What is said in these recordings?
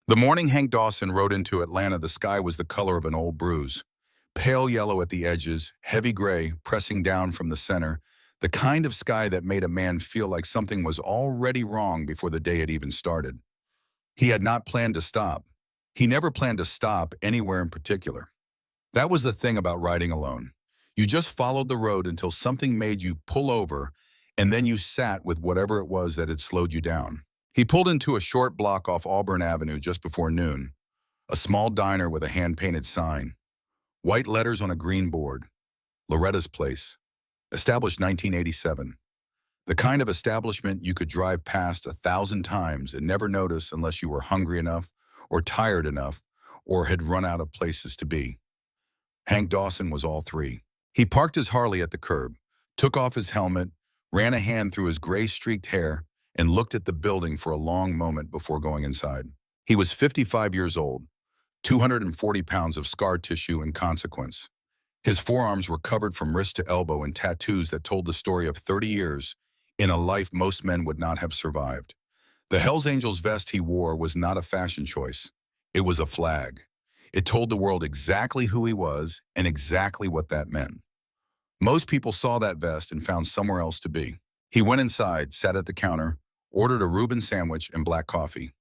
The morning Hank Dawson rode into Atlanta, the sky was the color of an old bruise. Pale yellow at the edges, heavy gray pressing down from the center, the kind of sky that made a man feel like something was already wrong before the day had even started. He had not planned to stop. He never planned to stop anywhere in particular. That was the thing about riding alone. You just followed the road until something made you pull over, and then you sat with whatever it was that had slowed you down. He pulled into a short block off Auburn Avenue just before noon, a small diner with a hand-painted sign. White letters on a green board. Loretta's Place. Established 1987. The kind of establishment you could drive past 1,000 times and never notice unless you were hungry enough or tired enough or had run out of places to be. Hank Dawson was all three. He parked his Harley at the curb, took off his helmet, ran a hand through his gray-streaked hair, and looked at the building for a long moment before going inside. He was 55 years old, 240 pounds of scar tissue and consequence. His forearms were covered from wrist to elbow in tattoos that told the story of 30 years in a life most men would not have survived. The Hells Angels vest he wore was not a fashion choice. It was a flag. It told the world exactly who he was and exactly what that meant. Most people saw that vest and found somewhere else to be. He went inside, sat at the counter, ordered a Reuben sandwich and black coffee.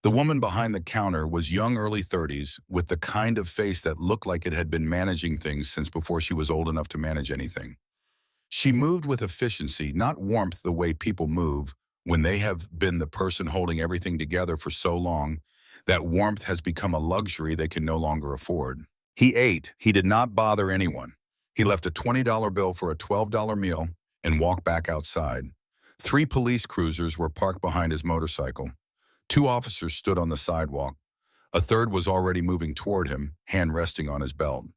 The woman behind the counter was young, early 30s, with the kind of face that looked like it had been managing things since before she was old enough to manage anything. She moved with efficiency, not warmth the way people move when they have been the person holding everything together for so long that warmth has become a luxury they can no longer afford. He ate. He did not bother anyone. He left a $20 bill for a $12 meal and walked back outside. 3 police cruisers were parked behind his motorcycle. 2 officers stood on the sidewalk. A third was already moving toward him, hand resting on his belt.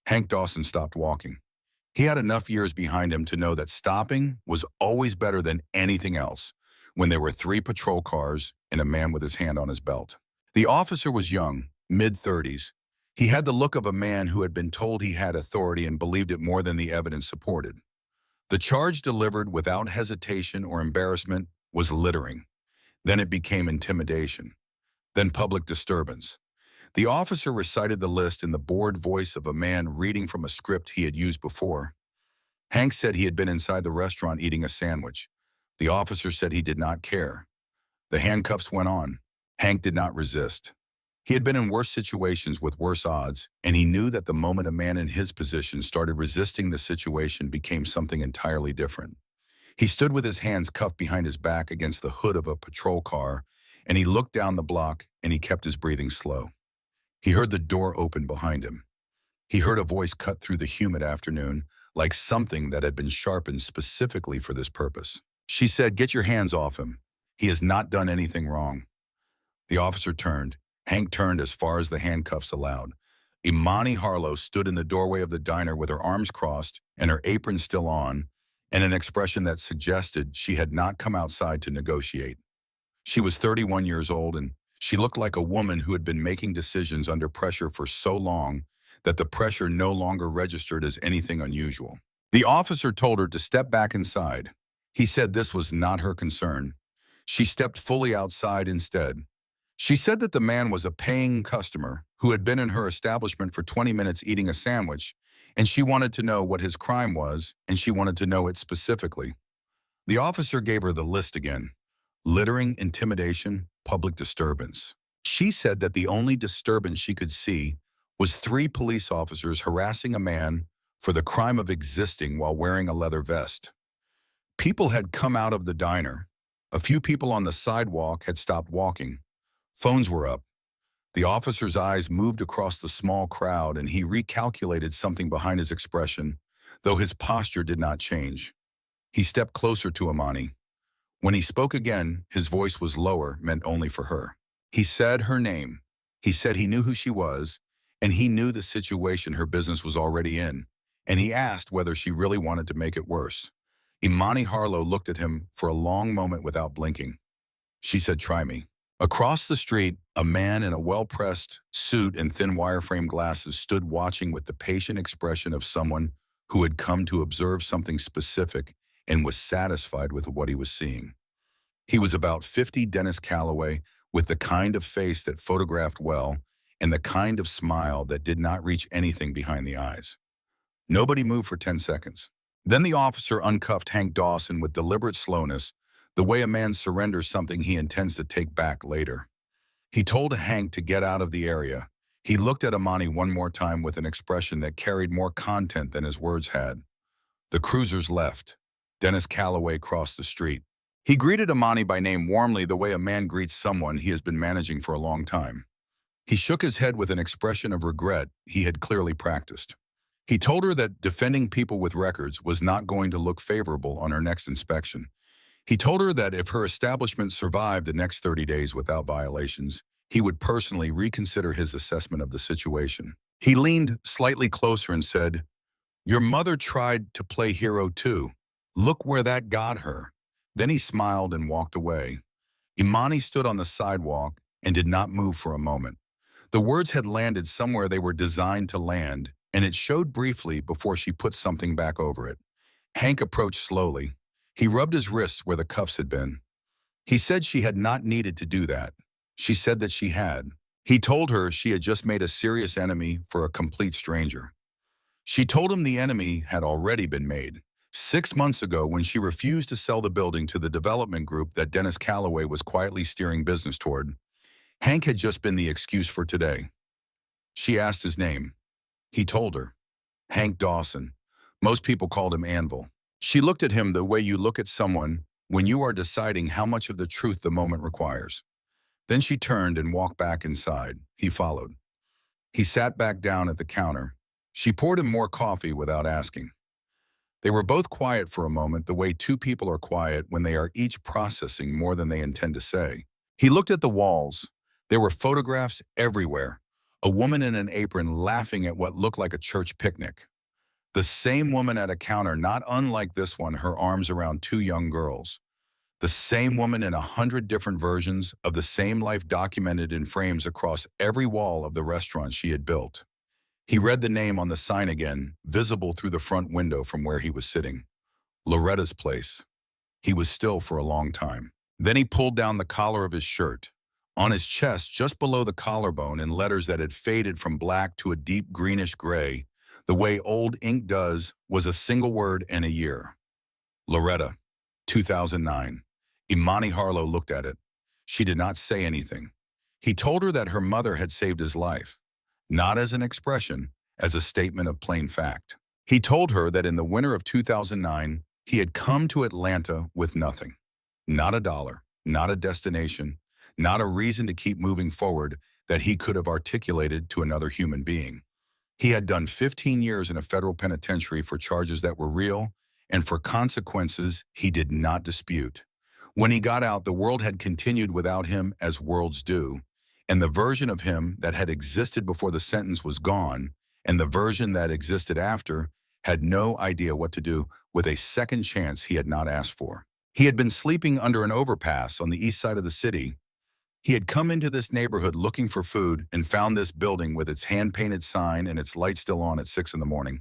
Hank Dawson stopped walking. He had enough years behind him to know that stopping was always better than anything else when there were 3 patrol cars and a man with his hand on his belt. The officer was young, mid-30s. He had the look of a man who had been told he had authority and believed it more than the evidence supported. The charge delivered without hesitation or embarrassment was littering. Then it became intimidation. Then public disturbance. The officer recited the list in the bored voice of a man reading from a script he had used before. Hank said he had been inside the restaurant eating a sandwich. The officer said he did not care. The handcuffs went on. Hank did not resist. He had been in worse situations with worse odds, and he knew that the moment a man in his position started resisting the situation became something entirely different. He stood with his hands cuffed behind his back against the hood of a patrol car, and he looked down the block, and he kept his breathing slow. He heard the door open behind him. He heard a voice cut through the humid afternoon, like something that had been sharpened specifically for this purpose. She said, "Get your hands off him. He has not done anything wrong." The officer turned. Hank turned as far as the handcuffs allowed. Imani Harlow stood in the doorway of the diner with her arms crossed and her apron still on, and an expression that suggested she had not come outside to negotiate. She was 31 years old, and she looked like a woman who had been making decisions under pressure for so long that the pressure no longer registered as anything unusual. The officer told her to step back inside. He said this was not her concern. She stepped fully outside instead. She said that the man was a paying customer who had been in her establishment for 20 minutes eating a sandwich, and she wanted to know what his crime was, and she wanted to know it specifically. The officer gave her the list again: littering, intimidation, public disturbance. She said that the only disturbance she could see was 3 police officers harassing a man for the crime of existing while wearing a leather vest. People had come out of the diner. A few people on the sidewalk had stopped walking. Phones were up. The officer's eyes moved across the small crowd, and he recalculated something behind his expression, though his posture did not change. He stepped closer to Imani. When he spoke again, his voice was lower, meant only for her. He said her name. He said he knew who she was, and he knew the situation her business was already in, and he asked whether she really wanted to make it worse. Imani Harlow looked at him for a long moment without blinking. She said, "Try me." Across the street, a man in a well-pressed suit and thin wireframe glasses stood watching with the patient expression of someone who had come to observe something specific and was satisfied with what he was seeing. He was about 50, Dennis Calloway, with the kind of face that photographed well and the kind of smile that did not reach anything behind the eyes. Nobody moved for 10 seconds. Then the officer uncuffed Hank Dawson with deliberate slowness, the way a man surrenders something he intends to take back later. He told Hank to get out of the area. He looked at Amani one more time with an expression that carried more content than his words had. The cruisers left. Dennis Calloway crossed the street. He greeted Amani by name warmly, the way a man greets someone he has been managing for a long time. He shook his head with an expression of regret he had clearly practiced. He told her that defending people with records was not going to look favorable on her next inspection. He told her that if her establishment survived the next 30 days without violations, he would personally reconsider his assessment of the situation. He leaned slightly closer and said, "Your mother tried to play hero too. Look where that got her." Then he smiled and walked away. Imani stood on the sidewalk and did not move for a moment. The words had landed somewhere they were designed to land, and it showed briefly before she put something back over it. Hank approached slowly. He rubbed his wrists where the cuffs had been. He said she had not needed to do that. She said that she had. He told her she had just made a serious enemy for a complete stranger. She told him the enemy had already been made. 6 months ago, when she refused to sell the building to the development group that Dennis Calloway was quietly steering business toward, Hank had just been the excuse for today. She asked his name. He told her. Hank Dawson. Most people called him Anvil. She looked at him the way you look at someone when you are deciding how much of the truth the moment requires. Then she turned and walked back inside. He followed. He sat back down at the counter. She poured him more coffee without asking. They were both quiet for a moment, the way two people are quiet when they are each processing more than they intend to say. He looked at the walls. There were photographs everywhere. A woman in an apron laughing at what looked like a church picnic. The same woman at a counter, not unlike this one, her arms around two young girls. The same woman in 100 different versions of the same life documented in frames across every wall of the restaurant she had built. He read the name on the sign again, visible through the front window from where he was sitting. Loretta's place. He was still for a long time. Then he pulled down the collar of his shirt. On his chest, just below the collarbone, in letters that had faded from black to a deep greenish gray, the way old ink does, was a single word and a year. Loretta, 2009. Imani Harlow looked at it. She did not say anything. He told her that her mother had saved his life, not as an expression, as a statement of plain fact. He told her that in the winter of 2009, he had come to Atlanta with nothing. Not a dollar, not a destination, not a reason to keep moving forward that he could have articulated to another human being. He had done 15 years in a federal penitentiary for charges that were real and for consequences he did not dispute. When he got out, the world had continued without him as worlds do, and the version of him that had existed before the sentence was gone, and the version that existed after had no idea what to do with a second chance he had not asked for. He had been sleeping under an overpass on the east side of the city. He had come into this neighborhood looking for food and found this building with its hand-painted sign and its light still on at 6 in the morning.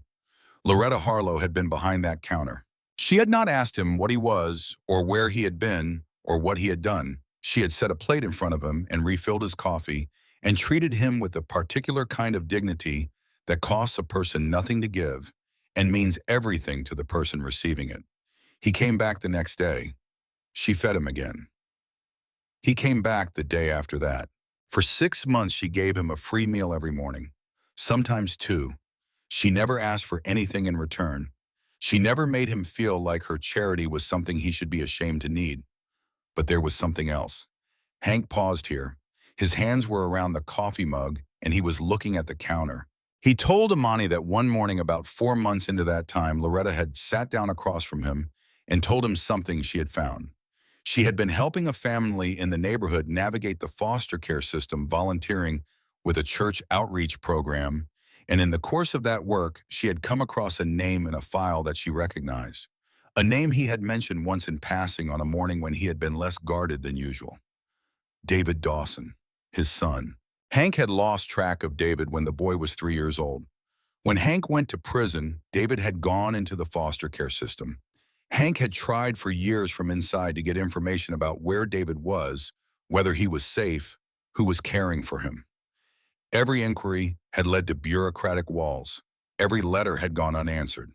Loretta Harlow had been behind that counter. She had not asked him what he was or where he had been or what he had done. She had set a plate in front of him and refilled his coffee and treated him with a particular kind of dignity that costs a person nothing to give and means everything to the person receiving it. He came back the next day. She fed him again. He came back the day after that. For 6 months, she gave him a free meal every morning, sometimes two. She never asked for anything in return. She never made him feel like her charity was something he should be ashamed to need. But there was something else. Hank paused here. His hands were around the coffee mug, and he was looking at the counter. He told Imani that one morning about 4 months into that time, Loretta had sat down across from him and told him something she had found. She had been helping a family in the neighborhood navigate the foster care system, volunteering with a church outreach program, and in the course of that work, she had come across a name in a file that she recognized, a name he had mentioned once in passing on a morning when he had been less guarded than usual. David Dawson, his son. Hank had lost track of David when the boy was 3 years old. When Hank went to prison, David had gone into the foster care system. Hank had tried for years from inside to get information about where David was, whether he was safe, who was caring for him. Every inquiry had led to bureaucratic walls. Every letter had gone unanswered.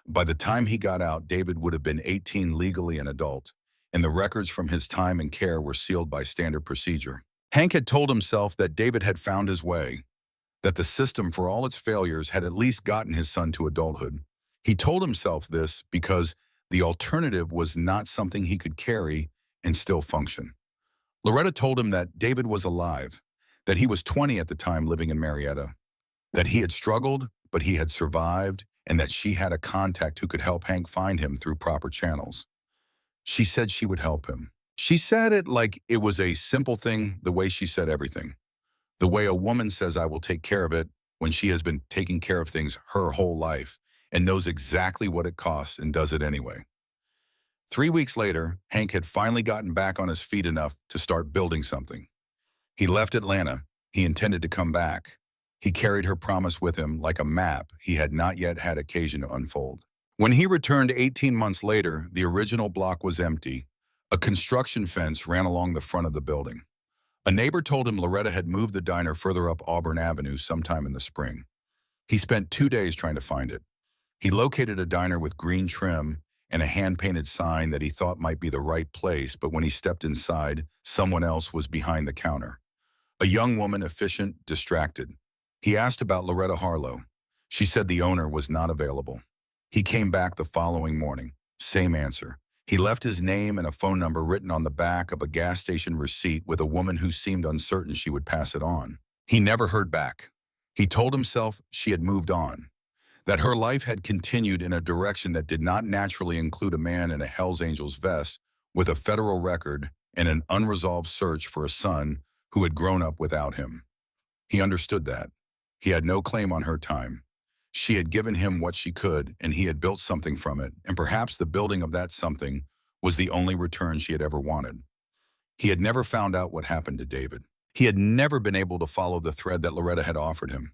By the time he got out, David would have been 18 legally an adult, and the records from his time and care were sealed by standard procedure. Hank had told himself that David had found his way, that the system, for all its failures, had at least gotten his son to adulthood. He told himself this because the alternative was not something he could carry and still function. Loretta told him that David was alive, that he was 20 at the time living in Marietta, that he had struggled, but he had survived, and that she had a contact who could help Hank find him through proper channels. She said she would help him. She said it like it was a simple thing, the way she said everything. The way a woman says, I will take care of it, when she has been taking care of things her whole life and knows exactly what it costs and does it anyway. 3 weeks later, Hank had finally gotten back on his feet enough to start building something. He left Atlanta. He intended to come back. He carried her promise with him like a map he had not yet had occasion to unfold. When he returned 18 months later, the original block was empty. A construction fence ran along the front of the building. A neighbor told him Loretta had moved the diner further up Auburn Avenue sometime in the spring. He spent 2 days trying to find it. He located a diner with green trim and a hand-painted sign that he thought might be the right place, but when he stepped inside, someone else was behind the counter. A young woman, efficient, distracted. He asked about Loretta Harlow. She said the owner was not available. He came back the following morning. Same answer. He left his name and a phone number written on the back of a gas station receipt with a woman who seemed uncertain she would pass it on. He never heard back. He told himself she had moved on, that her life had continued in a direction that did not naturally include a man in a Hells Angels vest with a federal record and an unresolved search for a son who had grown up without him. He understood that. He had no claim on her time. She had given him what she could, and he had built something from it, and perhaps the building of that something was the only return she had ever wanted. He had never found out what happened to David. He had never been able to follow the thread that Loretta had offered him.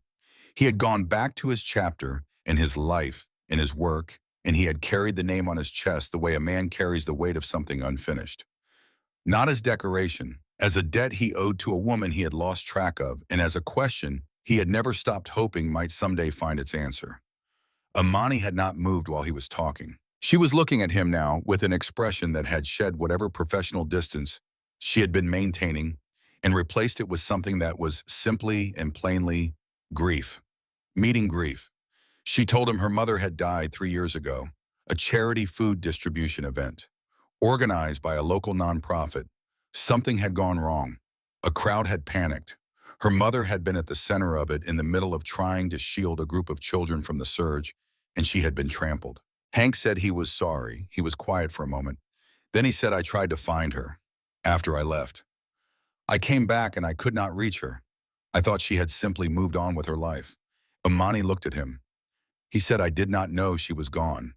He had gone back to his chapter in his life, in his work, and he had carried the name on his chest the way a man carries the weight of something unfinished. Not as decoration, as a debt he owed to a woman he had lost track of, and as a question he had never stopped hoping might someday find its answer. Imani had not moved while he was talking. She was looking at him now with an expression that had shed whatever professional distance she had been maintaining and replaced it with something that was simply and plainly grief. Meeting grief. She told him her mother had died 3 years ago, a charity food distribution event, organized by a local nonprofit. Something had gone wrong. A crowd had panicked. Her mother had been at the center of it in the middle of trying to shield a group of children from the surge, and she had been trampled. Hank said he was sorry. He was quiet for a moment. Then he said, I tried to find her after I left. I came back and I could not reach her. I thought she had simply moved on with her life. Imani looked at him. He said, I did not know she was gone.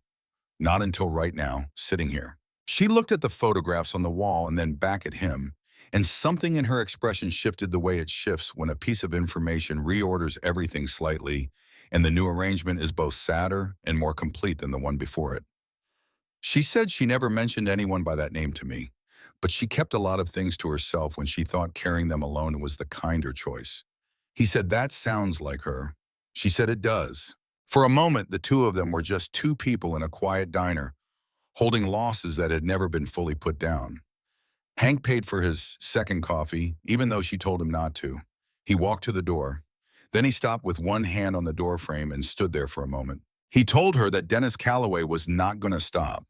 Not until right now, sitting here. She looked at the photographs on the wall and then back at him, and something in her expression shifted the way it shifts when a piece of information reorders everything slightly, and the new arrangement is both sadder and more complete than the one before it. She said she never mentioned anyone by that name to me, but she kept a lot of things to herself when she thought carrying them alone was the kinder choice. He said, that sounds like her. She said, it does. For a moment, the two of them were just two people in a quiet diner, holding losses that had never been fully put down. Hank paid for his second coffee, even though she told him not to. He walked to the door. Then he stopped with one hand on the doorframe and stood there for a moment. He told her that Dennis Calloway was not going to stop.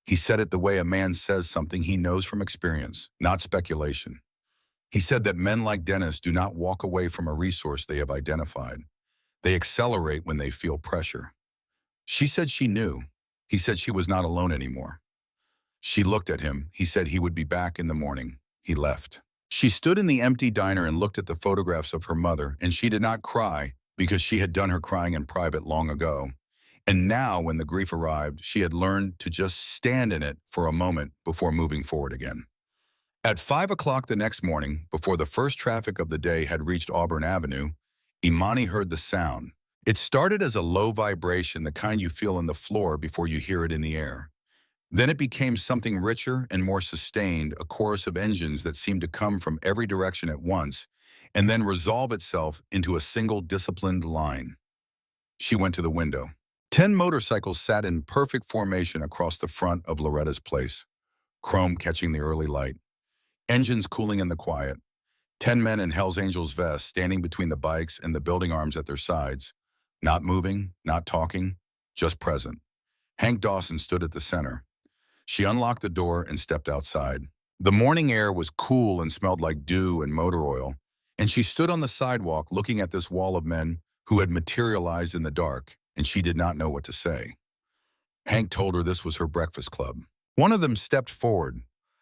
He said it the way a man says something he knows from experience, not speculation. He said that men like Dennis do not walk away from a resource they have identified. They accelerate when they feel pressure. She said she knew. He said she was not alone anymore. She looked at him. He said he would be back in the morning. He left. She stood in the empty diner and looked at the photographs of her mother, and she did not cry because she had done her crying in private long ago. And now, when the grief arrived, she had learned to just stand in it for a moment before moving forward again. At 5 o'clock the next morning, before the first traffic of the day had reached Auburn Avenue, Imani heard the sound. It started as a low vibration, the kind you feel in the floor before you hear it in the air. Then it became something richer and more sustained, a chorus of engines that seemed to come from every direction at once, and then resolve itself into a single disciplined line. She went to the window. 10 motorcycles sat in perfect formation across the front of Loretta's place, chrome catching the early light, engines cooling in the quiet. 10 men in Hell's Angels vests standing between the bikes and the building arms at their sides, not moving, not talking, just present. Hank Dawson stood at the center. She unlocked the door and stepped outside. The morning air was cool and smelled like dew and motor oil, and she stood on the sidewalk looking at this wall of men who had materialized in the dark, and she did not know what to say. Hank told her this was her breakfast club. One of them stepped forward,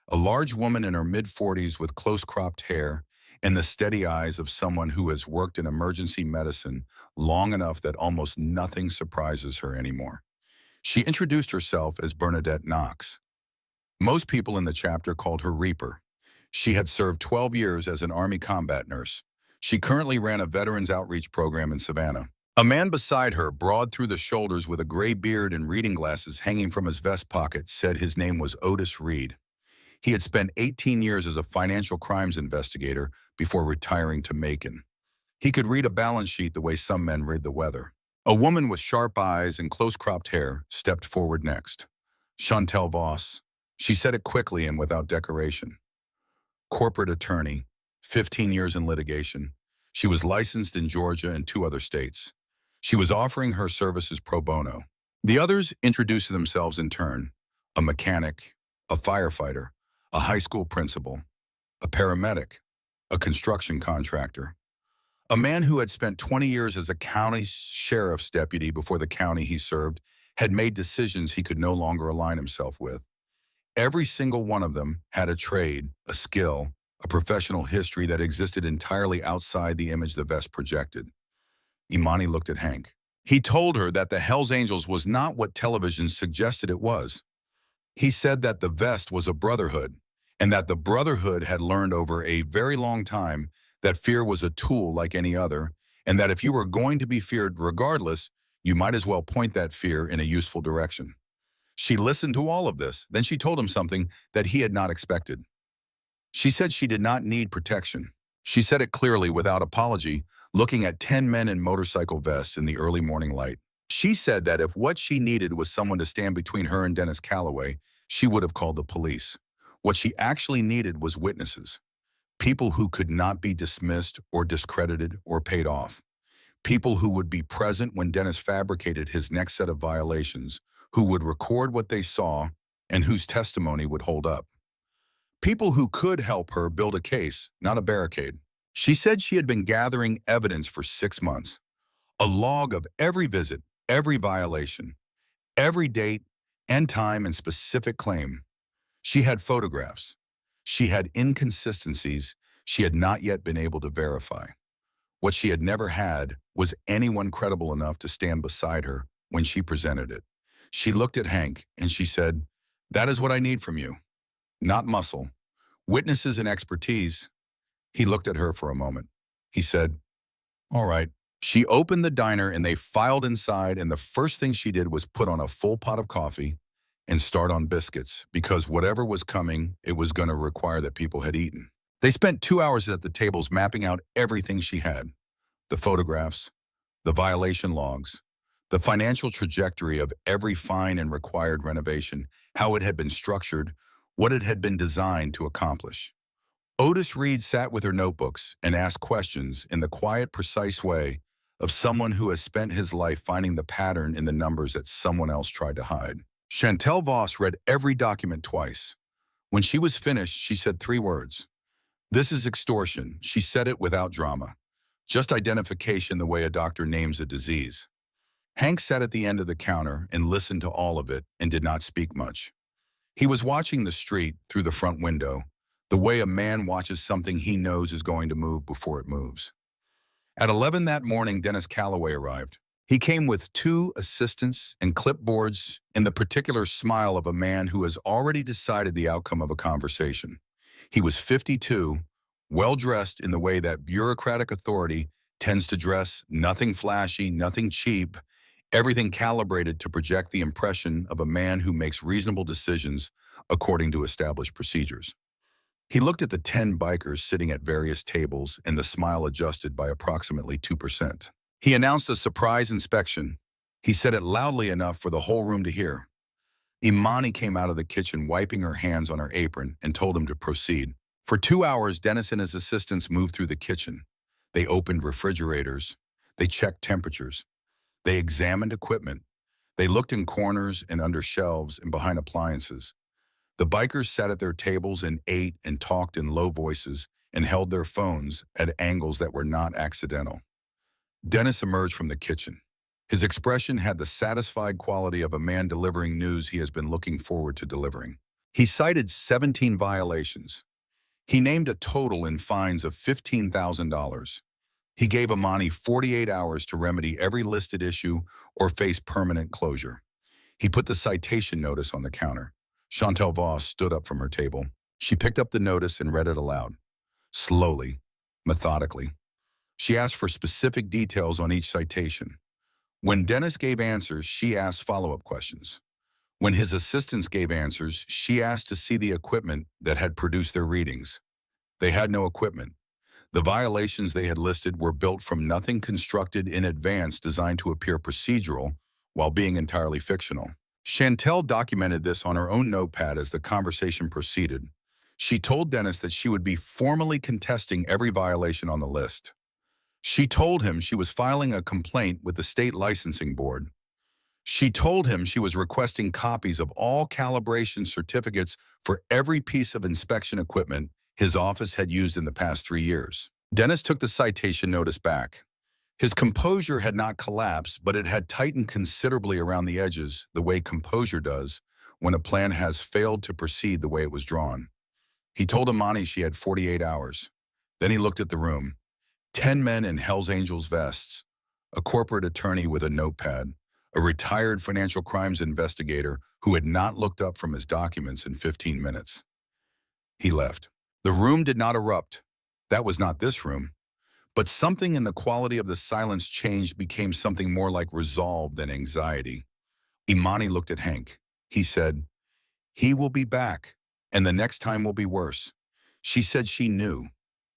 a large woman in her mid-40s with close-cropped hair and the steady eyes of someone who has worked in emergency medicine long enough that almost nothing surprises her anymore. She introduced herself as Bernadette Knox. Most people in the chapter called her Reaper. She had served 12 years as an Army combat nurse. She currently ran a veterans outreach program in Savannah. A man beside her, broad through the shoulders with a gray beard and reading glasses hanging from his vest pocket, said his name was Otis Reed. He had spent 18 years as a financial crimes investigator before retiring to Macon. He could read a balance sheet the way some men read the weather. A woman with sharp eyes and close-cropped hair stepped forward next. Chantel Voss. She said it quickly and without decoration. Corporate attorney, 15 years in litigation. She was licensed in Georgia and 2 other states. She was offering her services pro bono. The others introduced themselves in turn. A mechanic, a firefighter, a high school principal, a paramedic, a construction contractor. A man who had spent 20 years as a county sheriff's deputy before the county he served had made decisions he could no longer align himself with. Every single one of them had a trade, a skill, a professional history that existed entirely outside the image the vest projected. Imani looked at Hank. He told her that the Hells Angels was not what television suggested it was. He said that the vest was a brotherhood, and that the brotherhood had learned over a very long time that fear was a tool like any other, and that if you were going to be feared regardless, you might as well point that fear in a useful direction. She listened to all of this, then she told him something that he had not expected. She said she did not need protection. She said it clearly without apology, looking at 10 men in motorcycle vests in the early morning light. She said that if what she needed was someone to stand between her and Dennis Calloway, she would have called the police. What she actually needed was witnesses. People who could not be dismissed or discredited or paid off. People who would be present when Dennis fabricated his next set of violations, who would record what they saw and whose testimony would hold up. People who could help her build a case, not a barricade. She said she had been gathering evidence for 6 months. A log of every visit, every violation, every date and time and specific claim. She had photographs. She had inconsistencies she had not yet been able to verify. What she had never had was anyone credible enough to stand beside her when she presented it. She looked at Hank and she said, "That is what I need from you. Not muscle. Witnesses and expertise." He looked at her for a moment. He said, "All right." She opened the diner and they filed inside, and the first thing she did was put on a full pot of coffee and start on biscuits, because whatever was coming, it was going to require that people had eaten. They spent 2 hours at the tables mapping out everything she had. The photographs, the violation logs, the financial trajectory of every fine and required renovation, how it had been structured, what it had been designed to accomplish. Otis Reed sat with her notebooks and asked questions in the quiet, precise way of someone who has spent his life finding the pattern in the numbers that someone else tried to hide. Chantel Voss read every document twice. When she was finished, she said 3 words. "This is extortion." She said it without drama. Just identification the way a doctor names a disease. Hank sat at the end of the counter and listened to all of it and did not speak much. He was watching the street through the front window, the way a man watches something he knows is going to move before it moves. At 11 that morning, Dennis Calloway arrived. He came with 2 assistants and clipboards and the particular smile of a man who has already decided the outcome of a conversation. He was 52, well-dressed in the way that bureaucratic authority tends to dress, nothing flashy, nothing cheap, Everything calibrated to project the impression of a man who makes reasonable decisions according to established procedures. He looked at the 10 bikers sitting at various tables, and the smile adjusted by approximately 2%. He announced a surprise inspection. He said it loudly enough for the whole room to hear. Imani came out of the kitchen wiping her hands on her apron and told him to proceed. For 2 hours, Dennis and his assistants moved through the kitchen. They opened refrigerators. They checked temperatures. They examined equipment. They looked in corners and under shelves and behind appliances. The bikers sat at their tables and ate and talked in low voices and held their phones at angles that were not accidental. Dennis emerged from the kitchen. His expression had the satisfied quality of a man delivering news he has been looking forward to delivering. He cited 17 violations. He named a total in fines of $15,000. He gave Imani 48 hours to remedy every listed issue or face permanent closure. He put the citation notice on the counter. Chantal Voss stood up from her table. She picked up the notice and read it aloud. Slowly, methodically. She asked for specific details on each citation. When Dennis gave answers, she asked follow-up questions. When his assistants gave answers, she asked to see the equipment that had produced their readings. They had no equipment. The violations they had listed were built from nothing constructed in advance designed to appear procedural while being entirely fictional. Chantal documented this on her own notepad as the conversation proceeded. She told Dennis that she would be formally contesting every violation on the list. She told him she was filing a complaint with the state licensing board. She told him she was requesting copies of all calibration certificates for every piece of inspection equipment his office had used in the past 3 years. Dennis took the citation notice back. His composure had not collapsed, but it had tightened considerably around the edges, the way composure does when a plan has failed to proceed the way it was drawn. He told Imani she had 48 hours. Then he looked at the room. 10 men in Hell's Angels vests, a corporate attorney with a notepad, a retired financial crimes investigator who had not looked up from his documents in 15 minutes. He left. The room did not erupt. That was not this room. But something in the quality of the silence changed, became something more like resolve than anxiety. Imani looked at Hank. He said, "He will be back, and the next time will be worse." She said she knew.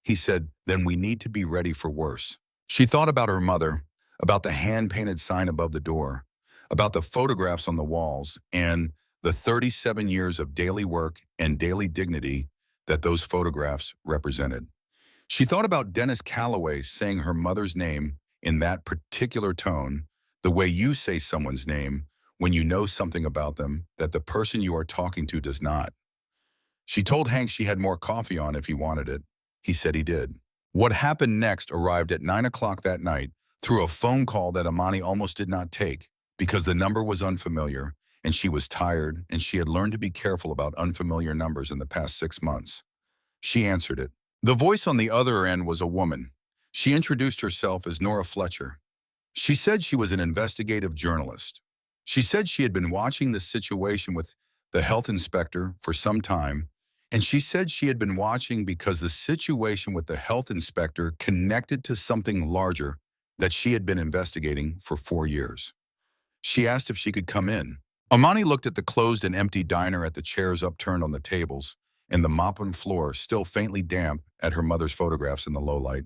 He said, "Then we need to be ready for worse." She thought about her mother, about the hand-painted sign above the door, about the photographs on the walls, and the 37 years of daily work and daily dignity that those photographs represented. She thought about Dennis Calloway saying her mother's name in that particular tone, the way you say someone's name when you know something about them that the person you are talking to does not. She told Hank she had more coffee on if he wanted it. He said he did. What happened next arrived at 9 o'clock that night through a phone call that Imani almost did not take because the number was unfamiliar and she was tired and she had learned to be careful about unfamiliar numbers in the past 6 months. She answered it. The voice on the other end was a woman. She introduced herself as Nora Fletcher. She said she was an investigative journalist. She said she had been watching the situation with the health inspector for some time, and she said she had been watching because the situation with the health inspector connected to something larger that she had been investigating for 4 years. She asked if she could come in. Imani looked at the closed and empty diner, at the chairs upturned on the tables, and the mop-on floor still faintly damp at her mother's photographs in the low light.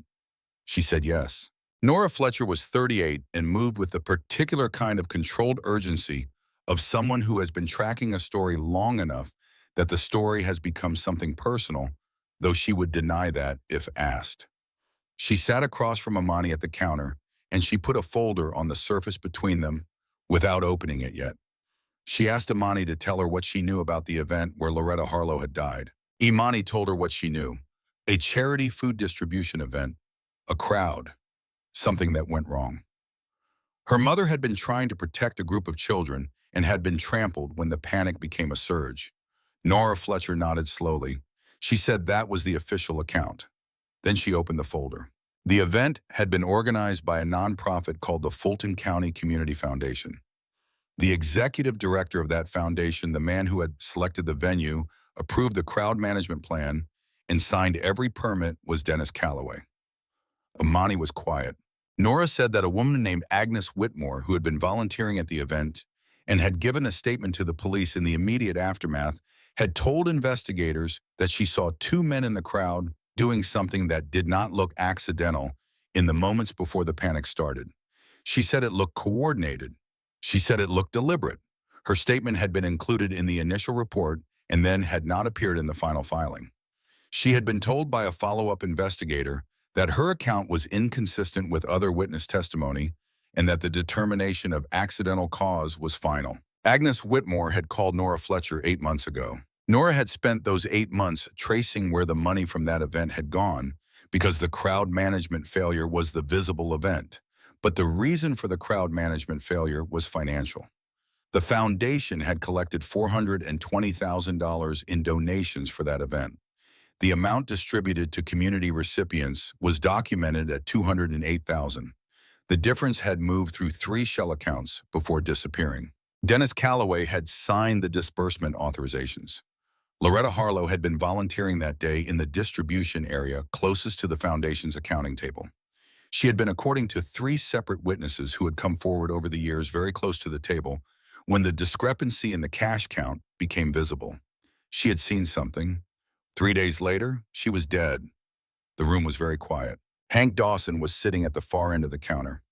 She said yes. Nora Fletcher was 38 and moved with the particular kind of controlled urgency of someone who has been tracking a story long enough that the story has become something personal, though she would deny that if asked. She sat across from Imani at the counter, and she put a folder on the surface between them without opening it yet. She asked Imani to tell her what she knew about the event where Loretta Harlow had died. Imani told her what she knew. A charity food distribution event, a crowd, something that went wrong. Her mother had been trying to protect a group of children and had been trampled when the panic became a surge. Nora Fletcher nodded slowly. She said that was the official account. Then she opened the folder. The event had been organized by a nonprofit called the Fulton County Community Foundation. The executive director of that foundation, the man who had selected the venue, approved the crowd management plan, and signed every permit, was Dennis Calloway. Imani was quiet. Nora said that a woman named Agnes Whitmore, who had been volunteering at the event and had given a statement to the police in the immediate aftermath, had told investigators that she saw two men in the crowd doing something that did not look accidental in the moments before the panic started. She said it looked coordinated. She said it looked deliberate. Her statement had been included in the initial report and then had not appeared in the final filing. She had been told by a follow-up investigator that her account was inconsistent with other witness testimony and that the determination of accidental cause was final. Agnes Whitmore had called Nora Fletcher 8 months ago. Nora had spent those 8 months tracing where the money from that event had gone because the crowd management failure was the visible event. But the reason for the crowd management failure was financial. The foundation had collected $420,000 in donations for that event. The amount distributed to community recipients was documented at $208,000. The difference had moved through 3 shell accounts before disappearing. Dennis Calloway had signed the disbursement authorizations. Loretta Harlow had been volunteering that day in the distribution area closest to the foundation's accounting table. She had been according to 3 separate witnesses who had come forward over the years very close to the table when the discrepancy in the cash count became visible. She had seen something. 3 days later, she was dead. The room was very quiet. Hank Dawson was sitting at the far end of the counter.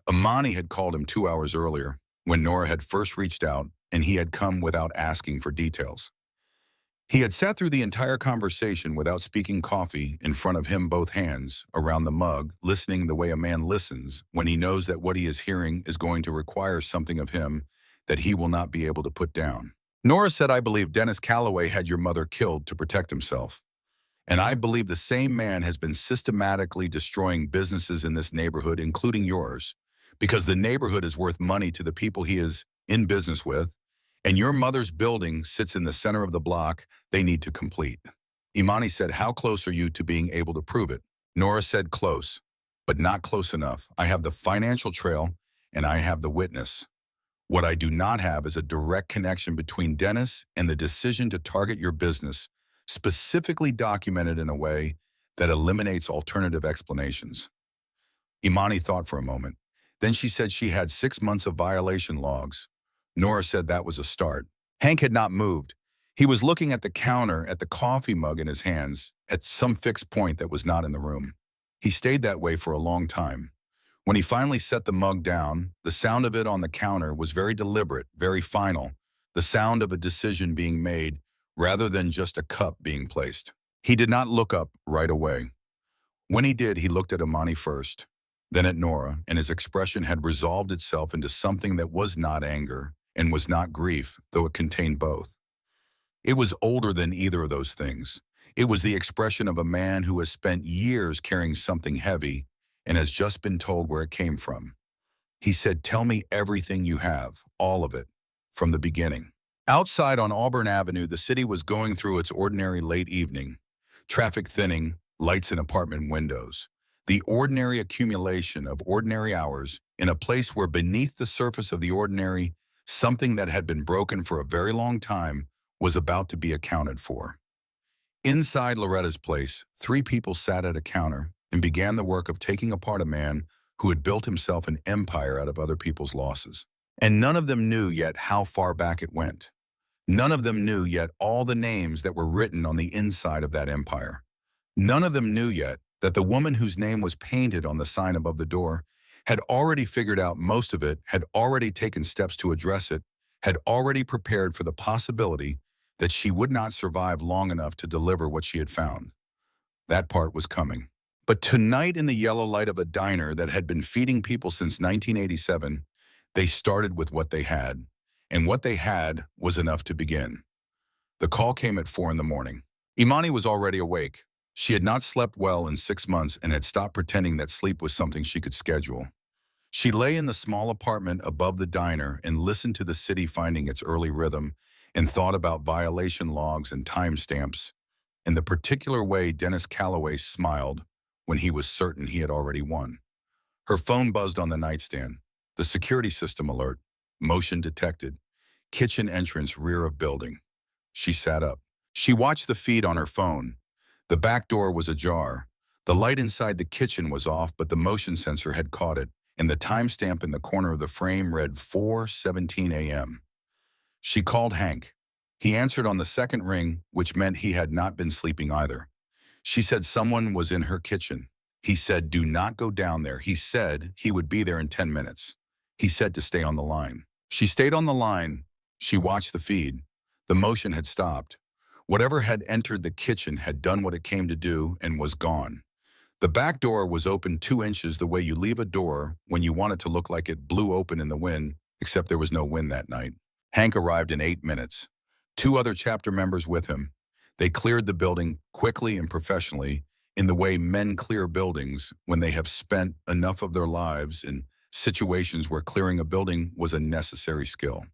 Imani had called him 2 hours earlier when Nora had first reached out, and he had come without asking for details. He had sat through the entire conversation without speaking, coffee in front of him, both hands around the mug, listening the way a man listens when he knows that what he is hearing is going to require something of him that he will not be able to put down. Nora said, "I believe Dennis Calloway had your mother killed to protect himself. And I believe the same man has been systematically destroying businesses in this neighborhood, including yours, because the neighborhood is worth money to the people he is in business with, and your mother's building sits in the center of the block they need to complete." Imani said, "How close are you to being able to prove it?" Nora said, "Close, but not close enough. I have the financial trail, and I have the witness. What I do not have is a direct connection between Dennis and the decision to target your business, specifically documented in a way that eliminates alternative explanations." Imani thought for a moment. Then she said she had 6 months of violation logs. Nora said that was a start. Hank had not moved. He was looking at the counter, at the coffee mug in his hands, at some fixed point that was not in the room. He stayed that way for a long time. When he finally set the mug down, the sound of it on the counter was very deliberate, very final, the sound of a decision being made rather than just a cup being placed. He did not look up right away. When he did, he looked at Imani first, then at Nora, and his expression had resolved itself into something that was not anger and was not grief, though it contained both. It was older than either of those things. It was the expression of a man who has spent years carrying something heavy and has just been told where it came from. He said, "Tell me everything you have, all of it, from the beginning." Outside on Auburn Avenue, the city was going through its ordinary late evening. Traffic thinning, lights in apartment windows. The ordinary accumulation of ordinary hours in a place where beneath the surface of the ordinary, something that had been broken for a very long time was about to be accounted for. Inside Loretta's place, 3 people sat at a counter and began the work of taking apart a man who had built himself an empire out of other people's losses. And none of them knew yet how far back it went. None of them knew yet all the names that were written on the inside of that empire. None of them knew yet that the woman whose name was painted on the sign above the door had already figured out most of it, had already taken steps to address it, had already prepared for the possibility that she would not survive long enough to deliver what she had found. That part was coming. But tonight, in the yellow light of a diner that had been feeding people since 1987, they started with what they had. And what they had was enough to begin. The call came at 4 in the morning. Imani was already awake. She had not slept well in 6 months and had stopped pretending that sleep was something she could schedule. She lay in the small apartment above the diner and listened to the city finding its early rhythm and thought about violation logs and timestamps and the particular way Dennis Calloway smiled when he was certain he had already won. Her phone buzzed on the nightstand. The security system alert. Motion detected. Kitchen entrance, rear of building. She sat up. She watched the feed on her phone. The back door was ajar. The light inside the kitchen was off, but the motion sensor had caught it, and the timestamp in the corner of the frame read 4:17 a.m. She called Hank. He answered on the second ring, which meant he had not been sleeping either. She said someone was in her kitchen. He said, "Do not go down there." He said he would be there in 10 minutes. He said to stay on the line. She stayed on the line. She watched the feed. The motion had stopped. Whatever had entered the kitchen had done what it came to do and was gone. The back door was open 2 inches the way you leave a door when you want it to look like it blew open in the wind, except there was no wind that night. Hank arrived in 8 minutes. 2 other chapter members with him. They cleared the building quickly and professionally in the way men clear buildings when they have spent enough of their lives in situations where clearing a building was a necessary skill.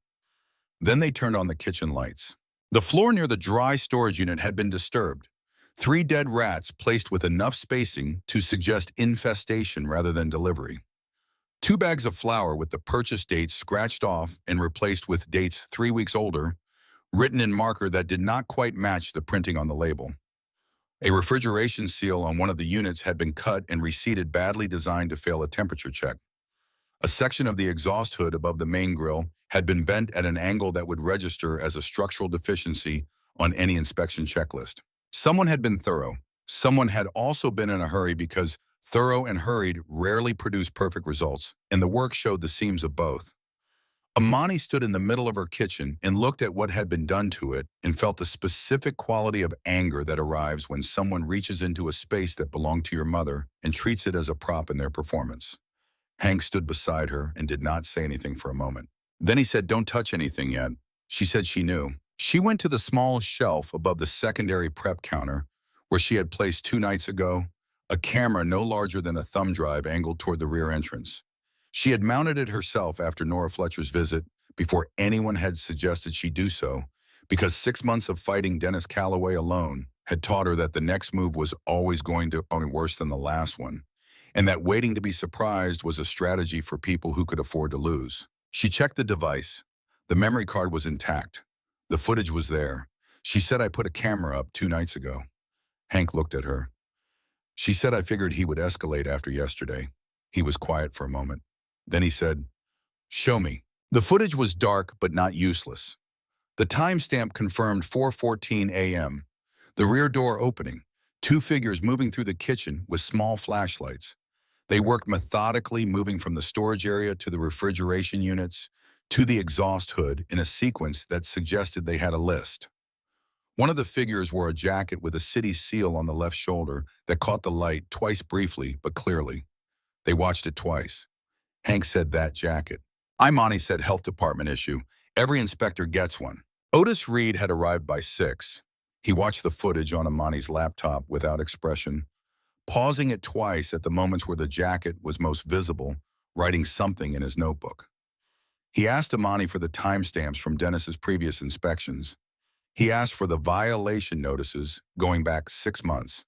Then they turned on the kitchen lights. The floor near the dry storage unit had been disturbed. 3 dead rats placed with enough spacing to suggest infestation rather than delivery. 2 bags of flour with the purchase dates scratched off and replaced with dates 3 weeks older, written in marker that did not quite match the printing on the label. A refrigeration seal on one of the units had been cut and reseated, badly designed to fail a temperature check. A section of the exhaust hood above the main grill had been bent at an angle that would register as a structural deficiency on any inspection checklist. Someone had been thorough. Someone had also been in a hurry, because thorough and hurried rarely produce perfect results, and the work showed the seams of both. Amani stood in the middle of her kitchen and looked at what had been done to it and felt the specific quality of anger that arrives when someone reaches into a space that belonged to your mother and treats it as a prop in their performance. Hank stood beside her and did not say anything for a moment. Then he said, "Don't touch anything yet." She said she knew. She went to the small shelf above the secondary prep counter, where she had placed 2 nights ago a camera no larger than a thumb drive angled toward the rear entrance. She had mounted it herself after Nora Fletcher's visit, before anyone had suggested she do so, because 6 months of fighting Dennis Calloway alone had taught her that the next move was always going to be worse than the last one, and that waiting to be surprised was a strategy for people who could afford to lose. She checked the device. The memory card was intact. The footage was there. She said, "I put a camera up 2 nights ago." Hank looked at her. She said, "I figured he would escalate after yesterday." He was quiet for a moment. Then he said, "Show me." The footage was dark but not useless. The timestamp confirmed 4:14 a.m. The rear door opening. 2 figures moving through the kitchen with small flashlights. They worked methodically, moving from the storage area to the refrigeration units to the exhaust hood in a sequence that suggested they had a list. One of the figures wore a jacket with a city seal on the left shoulder that caught the light twice, briefly but clearly. They watched it twice. Hank said, "That jacket." Imani said, "Health department issue. Every inspector gets one." Otis Reed had arrived by 6. He watched the footage on Imani's laptop without expression, pausing it twice at the moments where the jacket was most visible, writing something in his notebook. He asked Imani for the timestamps from Dennis's previous inspections. He asked for the violation notices going back 6 months.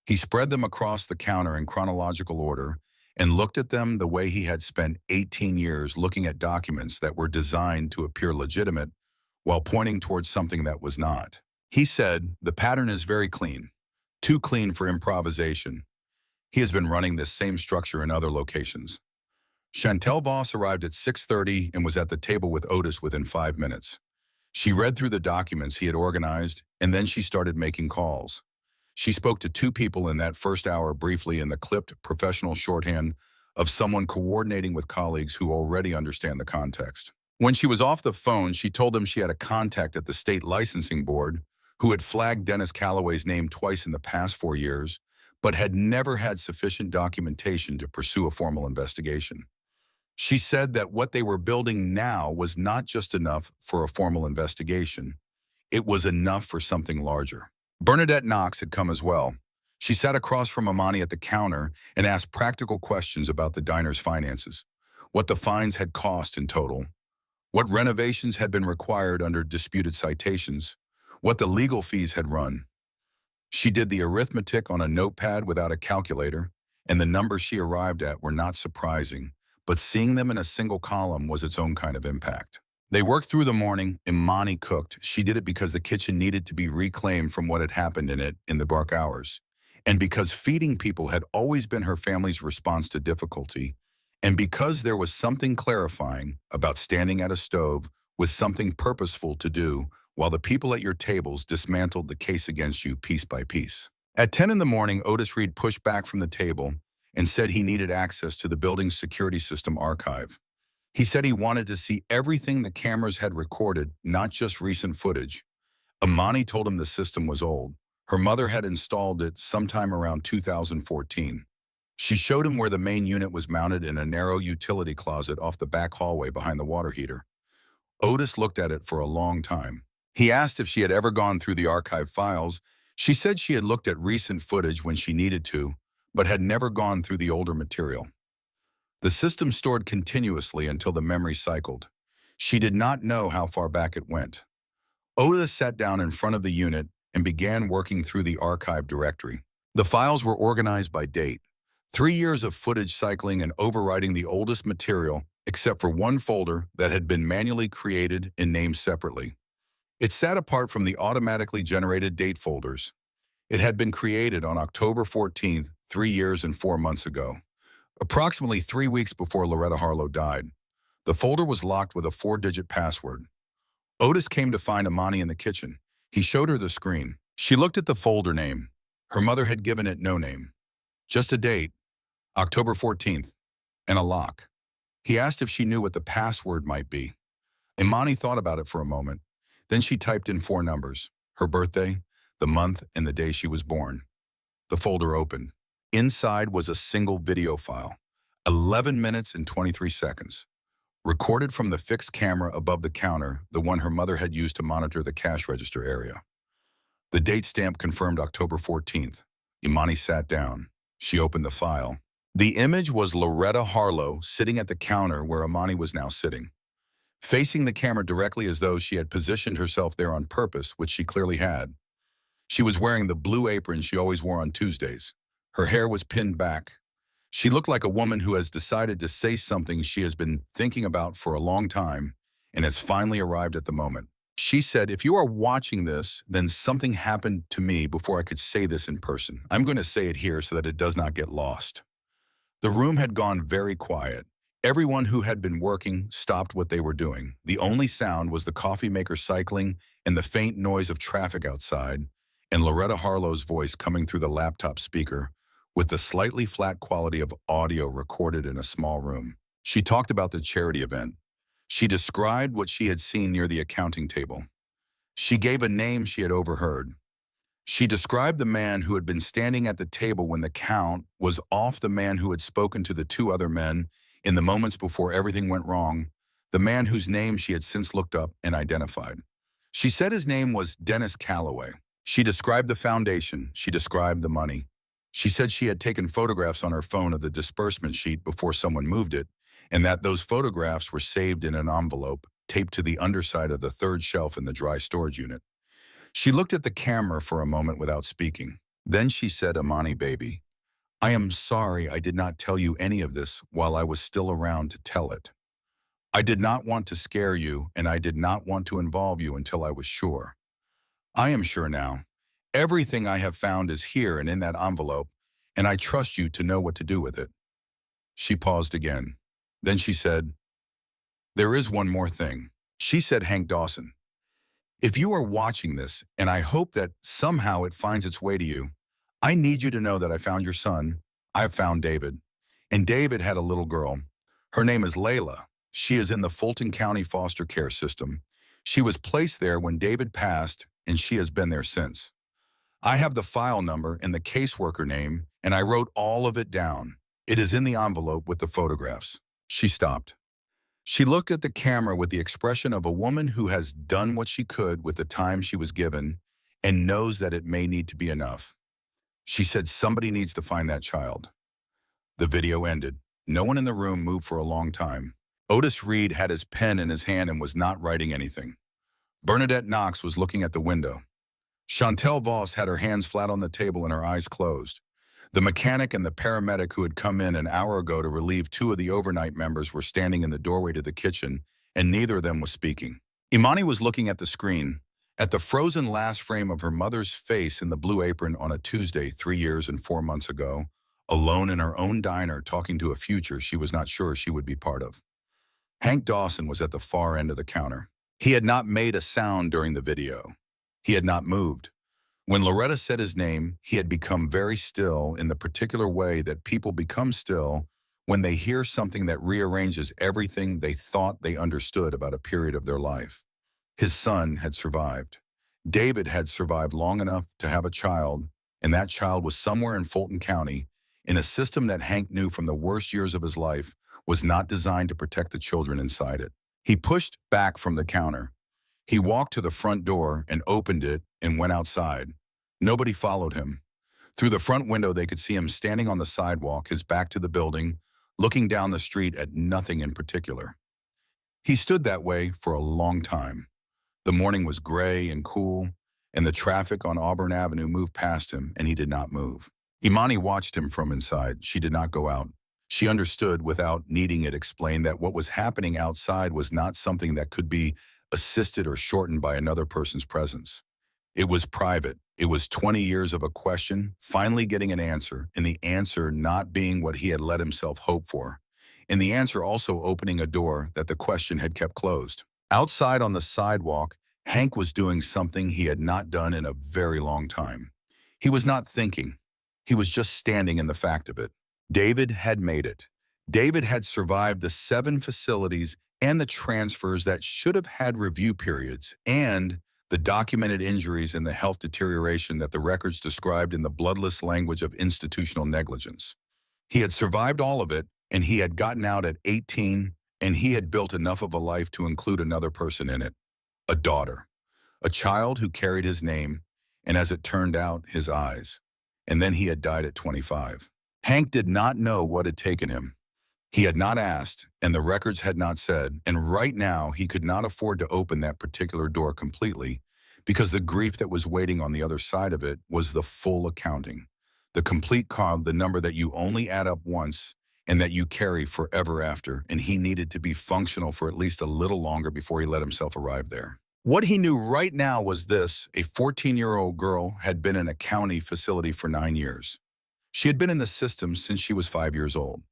He spread them across the counter in chronological order and looked at them the way he had spent 18 years looking at documents that were designed to appear legitimate while pointing towards something that was not. He said, "The pattern is very clean, too clean for improvisation." He has been running this same structure in other locations. Chantel Voss arrived at 6:30 and was at the table with Otis within 5 minutes. She read through the documents he had organized, and then she started making calls. She spoke to 2 people in that first hour briefly in the clipped professional shorthand of someone coordinating with colleagues who already understand the context. When she was off the phone, she told them she had a contact at the state licensing board who had flagged Dennis Calloway's name twice in the past 4 years, but had never had sufficient documentation to pursue a formal investigation. She said that what they were building now was not just enough for a formal investigation. It was enough for something larger. Bernadette Knox had come as well. She sat across from Imani at the counter and asked practical questions about the diner's finances, what the fines had cost in total, what renovations had been required under disputed citations, what the legal fees had run. She did the arithmetic on a notepad without a calculator, and the numbers she arrived at were not surprising, but seeing them in a single column was its own kind of impact. They worked through the morning. Imani cooked. She did it because the kitchen needed to be reclaimed from what had happened in it in the dark hours. And because feeding people had always been her family's response to difficulty, and because there was something clarifying about standing at a stove with something purposeful to do while the people at your tables dismantled the case against you piece by piece. At 10 in the morning, Otis Reed pushed back from the table and said he needed access to the building's security system archive. He said he wanted to see everything the cameras had recorded, not just recent footage. Imani told him the system was old. Her mother had installed it sometime around 2014. She showed him where the main unit was mounted in a narrow utility closet off the back hallway behind the water heater. Otis looked at it for a long time. He asked if she had ever gone through the archive files. She said she had looked at recent footage when she needed to, but had never gone through the older material. The system stored continuously until the memory cycled. She did not know how far back it went. Otis sat down in front of the unit and began working through the archive directory. The files were organized by date. 3 years of footage cycling and overwriting the oldest material, except for one folder that had been manually created and named separately. It sat apart from the automatically generated date folders. It had been created on October 14th, 3 years and 4 months ago, approximately 3 weeks before Loretta Harlow died. The folder was locked with a 4-digit password. Otis came to find Imani in the kitchen. He showed her the screen. She looked at the folder name. Her mother had given it no name. Just a date, October 14th, and a lock. He asked if she knew what the password might be. Imani thought about it for a moment. Then she typed in 4 numbers, her birthday, the month, and the day she was born. The folder opened. Inside was a single video file, 11 minutes and 23 seconds. Recorded from the fixed camera above the counter, the one her mother had used to monitor the cash register area. The date stamp confirmed October 14th. Imani sat down. She opened the file. The image was Loretta Harlow sitting at the counter where Imani was now sitting, facing the camera directly as though she had positioned herself there on purpose, which she clearly had. She was wearing the blue apron she always wore on Tuesdays. Her hair was pinned back. She looked like a woman who has decided to say something she has been thinking about for a long time and has finally arrived at the moment. She said, "If you are watching this, then something happened to me before I could say this in person. I'm going to say it here so that it does not get lost." The room had gone very quiet. Everyone who had been working stopped what they were doing. The only sound was the coffee maker cycling and the faint noise of traffic outside, and Loretta Harlow's voice coming through the laptop speaker with the slightly flat quality of audio recorded in a small room. She talked about the charity event. She described what she had seen near the accounting table. She gave a name she had overheard. She described the man who had been standing at the table when the count was off, the man who had spoken to the 2 other men in the moments before everything went wrong, the man whose name she had since looked up and identified. She said his name was Dennis Calloway. She described the foundation. She described the money. She said she had taken photographs on her phone of the disbursement sheet before someone moved it, and that those photographs were saved in an envelope taped to the underside of the 3rd shelf in the dry storage unit. She looked at the camera for a moment without speaking. Then she said, "Imani, baby, I am sorry I did not tell you any of this while I was still around to tell it. I did not want to scare you, and I did not want to involve you until I was sure. I am sure now. Everything I have found is here and in that envelope, and I trust you to know what to do with it." She paused again. Then she said, "There is one more thing." She said, "Hank Dawson, if you are watching this, and I hope that somehow it finds its way to you, I need you to know that I found your son. I've found David. And David had a little girl. Her name is Layla. She is in the Fulton County foster care system. She was placed there when David passed, and she has been there since. I have the file number and the caseworker name, and I wrote all of it down. It is in the envelope with the photographs." She stopped. She looked at the camera with the expression of a woman who has done what she could with the time she was given and knows that it may need to be enough. She said, "Somebody needs to find that child." The video ended. No one in the room moved for a long time. Otis Reed had his pen in his hand and was not writing anything. Bernadette Knox was looking at the window. Chantel Voss had her hands flat on the table and her eyes closed. The mechanic and the paramedic who had come in an hour ago to relieve 2 of the overnight members were standing in the doorway to the kitchen, and neither of them was speaking. Imani was looking at the screen. At the frozen last frame of her mother's face in the blue apron on a Tuesday 3 years and 4 months ago, alone in her own diner talking to a future she was not sure she would be part of. Hank Dawson was at the far end of the counter. He had not made a sound during the video. He had not moved. When Loretta said his name, he had become very still in the particular way that people become still when they hear something that rearranges everything they thought they understood about a period of their life. His son had survived. David had survived long enough to have a child, and that child was somewhere in Fulton County, in a system that Hank knew from the worst years of his life was not designed to protect the children inside it. He pushed back from the counter. He walked to the front door and opened it and went outside. Nobody followed him. Through the front window, they could see him standing on the sidewalk, his back to the building, looking down the street at nothing in particular. He stood that way for a long time. The morning was gray and cool, and the traffic on Auburn Avenue moved past him, and he did not move. Imani watched him from inside. She did not go out. She understood, without needing it explained, that what was happening outside was not something that could be assisted or shortened by another person's presence. It was private. It was 20 years of a question, finally getting an answer, and the answer not being what he had let himself hope for, and the answer also opening a door that the question had kept closed. Outside on the sidewalk, Hank was doing something he had not done in a very long time. He was not thinking. He was just standing in the fact of it. David had made it. David had survived the 7 facilities and the transfers that should have had review periods, and the documented injuries and the health deterioration that the records described in the bloodless language of institutional negligence. He had survived all of it, and he had gotten out at 18, and he had built enough of a life to include another person in it. A daughter. A child who carried his name, and as it turned out, his eyes. And then he had died at 25. Hank did not know what had taken him. He had not asked, and the records had not said, and right now he could not afford to open that particular door completely because the grief that was waiting on the other side of it was the full accounting, the complete count, the number that you only add up once and that you carry forever after, and he needed to be functional for at least a little longer before he let himself arrive there. What he knew right now was this: a 14-year-old girl had been in a county facility for 9 years. She had been in the system since she was 5 years old.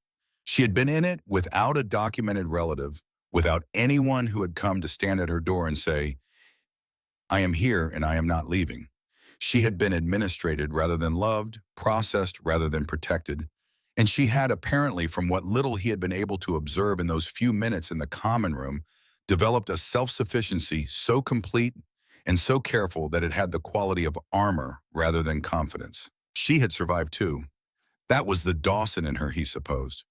She had been in it without a documented relative, without anyone who had come to stand at her door and say, "I am here and I am not leaving." She had been administrated rather than loved, processed rather than protected, and she had apparently, from what little he had been able to observe in those few minutes in the common room, developed a self-sufficiency so complete and so careful that it had the quality of armor rather than confidence. She had survived too. That was the Dawson in her, he supposed.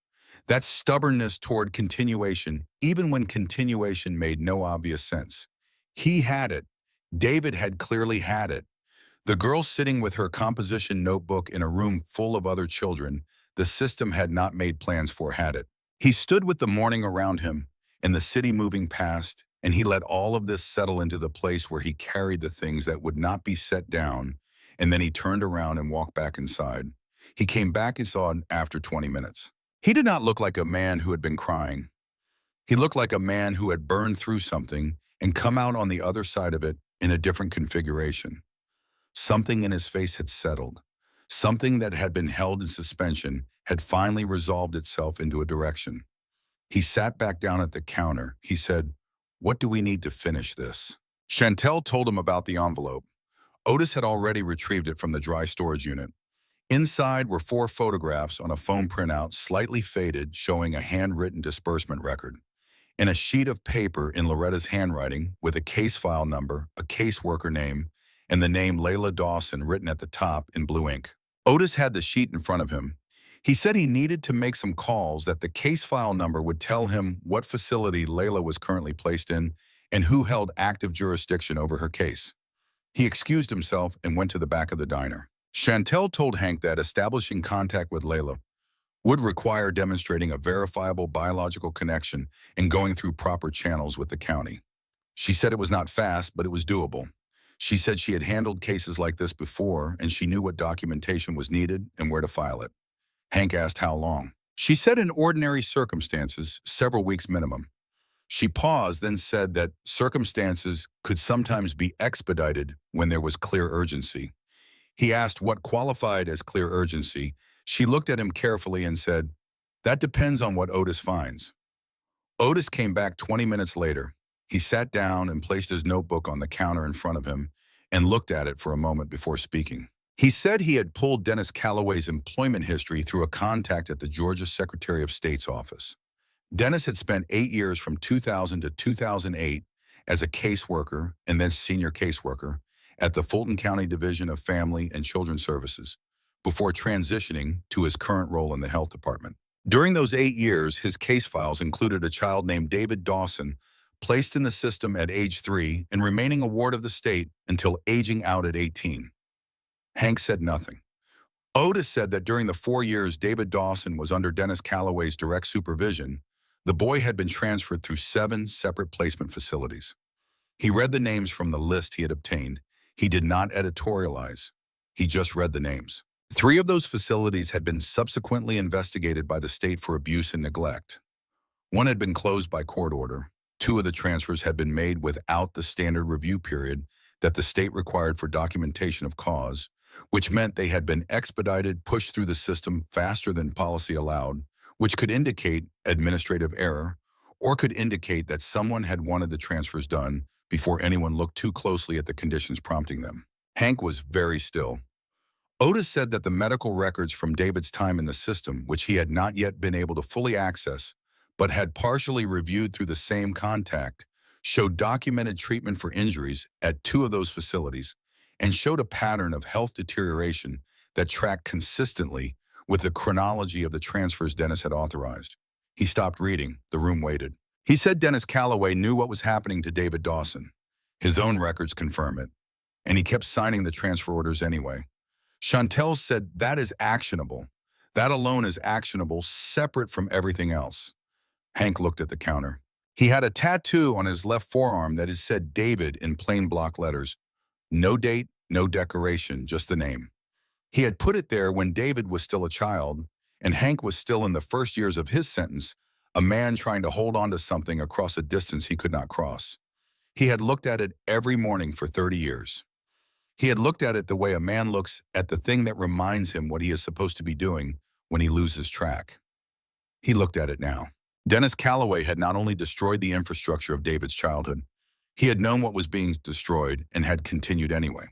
That stubbornness toward continuation, even when continuation made no obvious sense. He had it. David had clearly had it. The girl sitting with her composition notebook in a room full of other children, the system had not made plans for, had it. He stood with the morning around him and the city moving past, and he let all of this settle into the place where he carried the things that would not be set down, and then he turned around and walked back inside. He came back and saw it after 20 minutes. He did not look like a man who had been crying. He looked like a man who had burned through something and come out on the other side of it in a different configuration. Something in his face had settled. Something that had been held in suspension had finally resolved itself into a direction. He sat back down at the counter. He said, "What do we need to finish this?" Chantel told him about the envelope. Otis had already retrieved it from the dry storage unit. Inside were 4 photographs on a phone printout, slightly faded, showing a handwritten disbursement record, and a sheet of paper in Loretta's handwriting with a case file number, a caseworker name, and the name Layla Dawson written at the top in blue ink. Otis had the sheet in front of him. He said he needed to make some calls, that the case file number would tell him what facility Layla was currently placed in and who held active jurisdiction over her case. He excused himself and went to the back of the diner. Chantel told Hank that establishing contact with Layla would require demonstrating a verifiable biological connection and going through proper channels with the county. She said it was not fast, but it was doable. She said she had handled cases like this before, and she knew what documentation was needed and where to file it. Hank asked how long. She said in ordinary circumstances, several weeks minimum. She paused, then said that circumstances could sometimes be expedited when there was clear urgency. He asked what qualified as clear urgency. She looked at him carefully and said, "That depends on what Otis finds." Otis came back 20 minutes later. He sat down and placed his notebook on the counter in front of him and looked at it for a moment before speaking. He said he had pulled Dennis Calloway's employment history through a contact at the Georgia Secretary of State's office. Dennis had spent 8 years from 2000 to 2008 as a caseworker and then senior caseworker at the Fulton County Division of Family and Children's Services before transitioning to his current role in the health department. During those 8 years, his case files included a child named David Dawson, placed in the system at age 3 and remaining a ward of the state until aging out at 18. Hank said nothing. Otis said that during the 4 years David Dawson was under Dennis Calloway's direct supervision, the boy had been transferred through 7 separate placement facilities. He read the names from the list he had obtained. He did not editorialize. He just read the names. 3 of those facilities had been subsequently investigated by the state for abuse and neglect. 1 had been closed by court order. 2 of the transfers had been made without the standard review period that the state required for documentation of cause, which meant they had been expedited, pushed through the system faster than policy allowed, which could indicate administrative error, or could indicate that someone had wanted the transfers done before anyone looked too closely at the conditions prompting them. Hank was very still. Otis said that the medical records from David's time in the system, which he had not yet been able to fully access, but had partially reviewed through the same contact, showed documented treatment for injuries at 2 of those facilities and showed a pattern of health deterioration that tracked consistently with the chronology of the transfers Dennis had authorized. He stopped reading. The room waited. He said Dennis Calloway knew what was happening to David Dawson. His own records confirm it, and he kept signing the transfer orders anyway. Chantel said that is actionable. That alone is actionable, separate from everything else. Hank looked at the counter. He had a tattoo on his left forearm that said David in plain block letters. No date, no decoration, just the name. He had put it there when David was still a child, and Hank was still in the first years of his sentence, a man trying to hold on to something across a distance he could not cross. He had looked at it every morning for 30 years. He had looked at it the way a man looks at the thing that reminds him what he is supposed to be doing when he loses track. He looked at it now. Dennis Calloway had not only destroyed the infrastructure of David's childhood, he had known what was being destroyed and had continued anyway.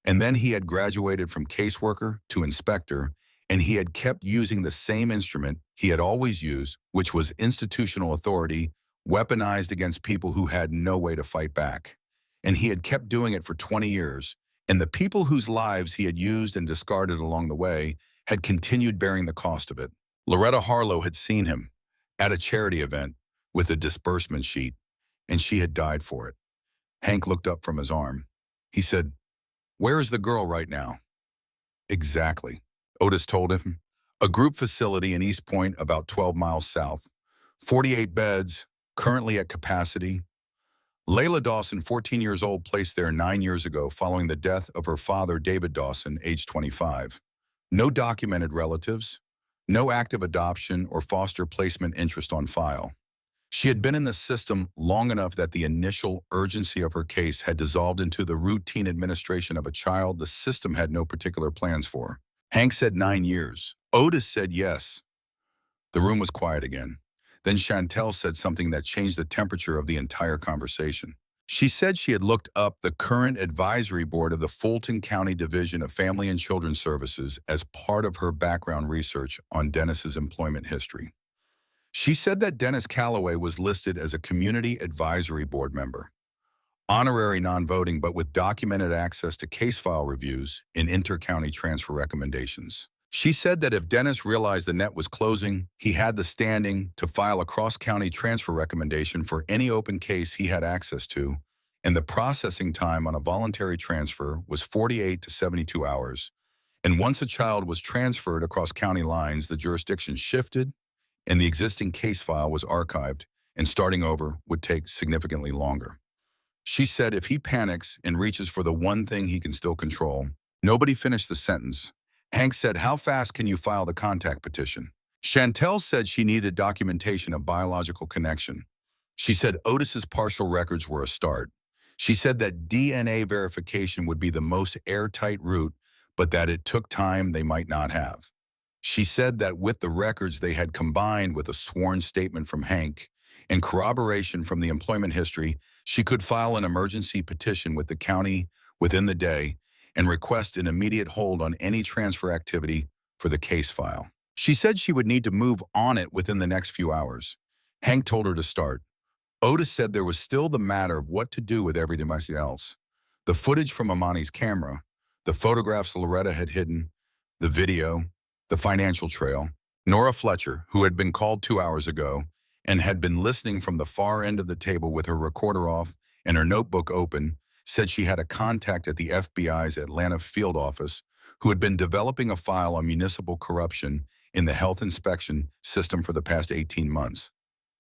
And then he had graduated from caseworker to inspector, and he had kept using the same instrument he had always used, which was institutional authority, weaponized against people who had no way to fight back. And he had kept doing it for 20 years, and the people whose lives he had used and discarded along the way had continued bearing the cost of it. Loretta Harlow had seen him at a charity event with a disbursement sheet, and she had died for it. Hank looked up from his arm. He said, "Where is the girl right now?" "Exactly," Otis told him. "A group facility in East Point about 12 miles south. 48 beds, currently at capacity. Layla Dawson, 14 years old, placed there 9 years ago following the death of her father, David Dawson, age 25. No documented relatives, no active adoption or foster placement interest on file. She had been in the system long enough that the initial urgency of her case had dissolved into the routine administration of a child the system had no particular plans for." Hank said 9 years. Otis said yes. The room was quiet again. Then Chantel said something that changed the temperature of the entire conversation. She said she had looked up the current advisory board of the Fulton County Division of Family and Children's Services as part of her background research on Dennis's employment history. She said that Dennis Calloway was listed as a community advisory board member, honorary non-voting but with documented access to case file reviews and inter-county transfer recommendations. She said that if Dennis realized the net was closing, he had the standing to file a cross-county transfer recommendation for any open case he had access to, and the processing time on a voluntary transfer was 48 to 72 hours. And once a child was transferred across county lines, the jurisdiction shifted, and the existing case file was archived, and starting over would take significantly longer. She said if he panics and reaches for the one thing he can still control. Nobody finished the sentence. Hank said, "How fast can you file the contact petition?" Chantel said she needed documentation of biological connection. She said Otis's partial records were a start. She said that DNA verification would be the most airtight route, but that it took time they might not have. She said that with the records they had combined with a sworn statement from Hank and corroboration from the employment history, she could file an emergency petition with the county within the day and request an immediate hold on any transfer activity for the case file. She said she would need to move on it within the next few hours. Hank told her to start. Otis said there was still the matter of what to do with everything else. The footage from Imani's camera, the photographs Loretta had hidden, the video, the financial trail. Nora Fletcher, who had been called 2 hours ago and had been listening from the far end of the table with her recorder off and her notebook open, said she had a contact at the FBI's Atlanta field office who had been developing a file on municipal corruption in the health inspection system for the past 18 months.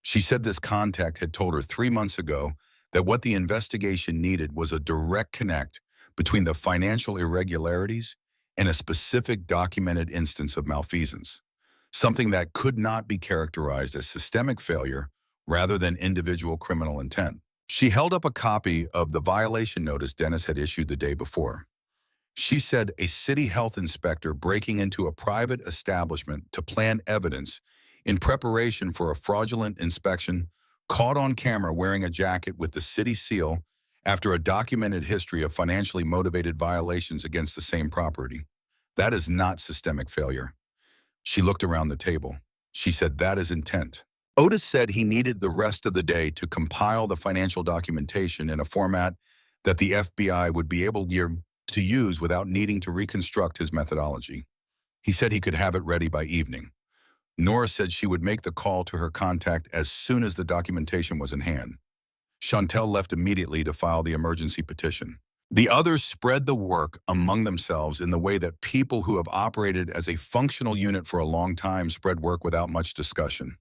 She said this contact had told her 3 months ago that what the investigation needed was a direct connect between the financial irregularities and a specific documented instance of malfeasance, something that could not be characterized as systemic failure rather than individual criminal intent. She held up a copy of the violation notice Dennis had issued the day before. She said a city health inspector breaking into a private establishment to plant evidence in preparation for a fraudulent inspection, caught on camera wearing a jacket with the city seal after a documented history of financially motivated violations against the same property. That is not systemic failure. She looked around the table. She said that is intent. Otis said he needed the rest of the day to compile the financial documentation in a format that the FBI would be able to use without needing to reconstruct his methodology. He said he could have it ready by evening. Nora said she would make the call to her contact as soon as the documentation was in hand. Chantel left immediately to file the emergency petition. The others spread the work among themselves in the way that people who have operated as a functional unit for a long time spread work without much discussion,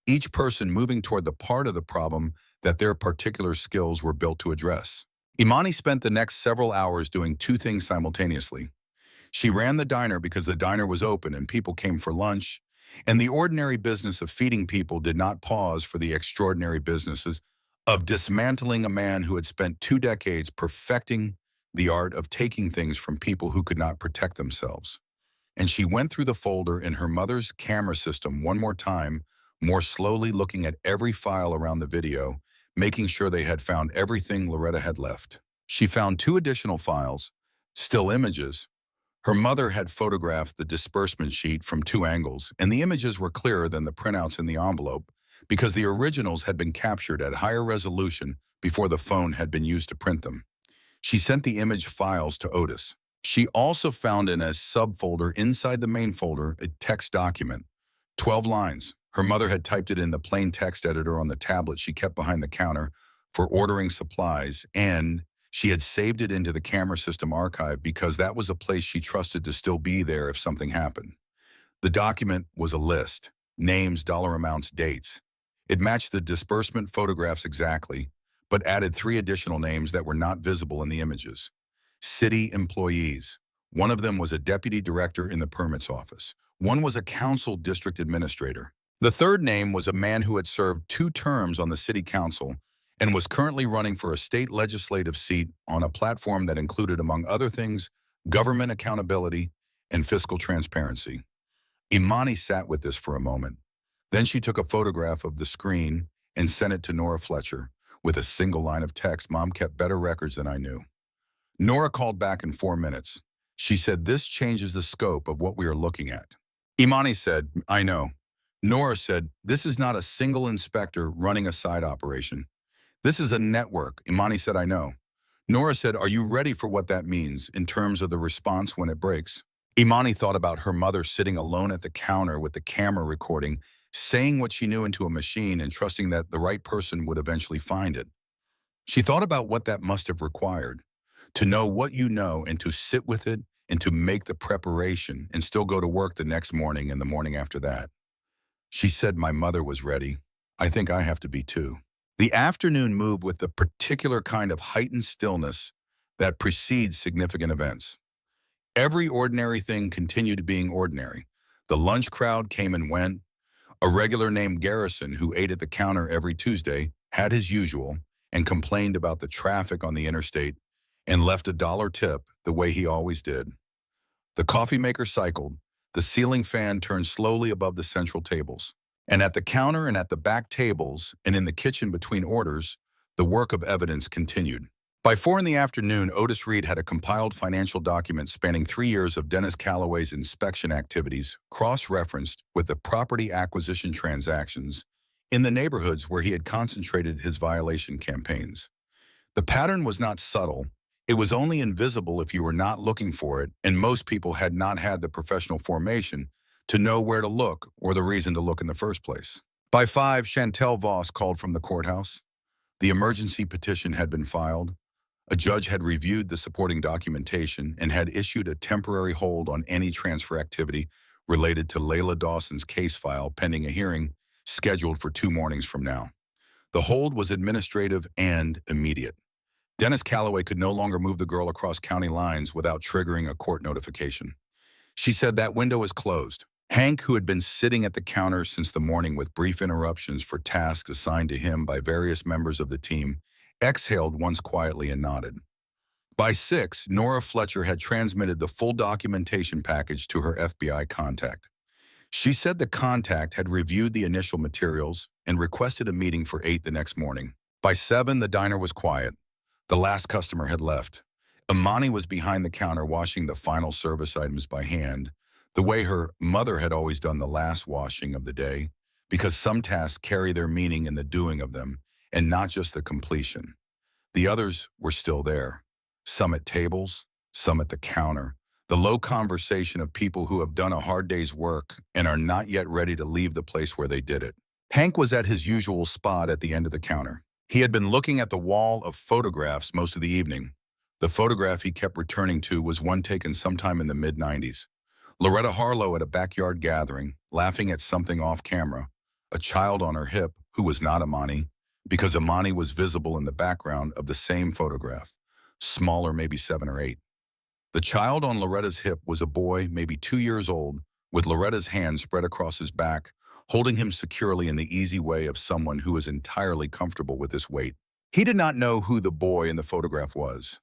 each person moving toward the part of the problem that their particular skills were built to address. Imani spent the next several hours doing two things simultaneously. She ran the diner because the diner was open and people came for lunch, and the ordinary business of feeding people did not pause for the extraordinary businesses of dismantling a man who had spent 2 decades perfecting the art of taking things from people who could not protect themselves. And she went through the folder in her mother's camera system one more time, more slowly looking at every file around the video, making sure they had found everything Loretta had left. She found 2 additional files, still images. Her mother had photographed the disbursement sheet from 2 angles, and the images were clearer than the printouts in the envelope because the originals had been captured at higher resolution before the phone had been used to print them. She sent the image files to Otis. She also found in a subfolder inside the main folder a text document, 12 lines. Her mother had typed it in the plain text editor on the tablet she kept behind the counter for ordering supplies, and she had saved it into the camera system archive because that was a place she trusted to still be there if something happened. The document was a list, names, dollar amounts, dates. It matched the disbursement photographs exactly, but added 3 additional names that were not visible in the images. City employees. One of them was a deputy director in the permits office. One was a council district administrator. The third name was a man who had served 2 terms on the city council and was currently running for a state legislative seat on a platform that included, among other things, government accountability and fiscal transparency. Imani sat with this for a moment. Then she took a photograph of the screen and sent it to Nora Fletcher with a single line of text, "Mom kept better records than I knew." Nora called back in 4 minutes. She said, "This changes the scope of what we are looking at." Imani said, "I know." Nora said, "This is not a single inspector running a side operation. This is a network." Imani said, "I know." Nora said, "Are you ready for what that means in terms of the response when it breaks?" Imani thought about her mother sitting alone at the counter with the camera recording, saying what she knew into a machine and trusting that the right person would eventually find it. She thought about what that must have required, to know what you know and to sit with it and to make the preparation and still go to work the next morning and the morning after that. She said, "My mother was ready. I think I have to be too." The afternoon moved with the particular kind of heightened stillness that precedes significant events. Every ordinary thing continued being ordinary. The lunch crowd came and went. A regular named Garrison, who ate at the counter every Tuesday, had his usual, and complained about the traffic on the interstate and left a dollar tip the way he always did. The coffee maker cycled, the ceiling fan turned slowly above the central tables. And at the counter and at the back tables and in the kitchen between orders, the work of evidence continued. By 4 in the afternoon, Otis Reed had a compiled financial document spanning 3 years of Dennis Calloway's inspection activities, cross-referenced with the property acquisition transactions in the neighborhoods where he had concentrated his violation campaigns. The pattern was not subtle. It was only invisible if you were not looking for it, and most people had not had the professional formation to know where to look or the reason to look in the first place. By 5, Chantel Voss called from the courthouse. The emergency petition had been filed. A judge had reviewed the supporting documentation and had issued a temporary hold on any transfer activity related to Layla Dawson's case file pending a hearing scheduled for 2 mornings from now. The hold was administrative and immediate. Dennis Calloway could no longer move the girl across county lines without triggering a court notification. She said that window is closed. Hank, who had been sitting at the counter since the morning with brief interruptions for tasks assigned to him by various members of the team, exhaled once quietly and nodded. By 6, Nora Fletcher had transmitted the full documentation package to her FBI contact. She said the contact had reviewed the initial materials and requested a meeting for 8 the next morning. By 7, the diner was quiet. The last customer had left. Imani was behind the counter washing the final service items by hand, the way her mother had always done the last washing of the day, because some tasks carry their meaning in the doing of them and not just the completion. The others were still there, some at tables, some at the counter, the low conversation of people who have done a hard day's work and are not yet ready to leave the place where they did it. Hank was at his usual spot at the end of the counter. He had been looking at the wall of photographs most of the evening. The photograph he kept returning to was one taken sometime in the mid-90s. Loretta Harlow at a backyard gathering, laughing at something off camera, a child on her hip who was not Imani, because Imani was visible in the background of the same photograph, smaller, maybe 7 or 8. The child on Loretta's hip was a boy, maybe 2 years old, with Loretta's hand spread across his back, holding him securely in the easy way of someone who is entirely comfortable with this weight. He did not know who the boy in the photograph was.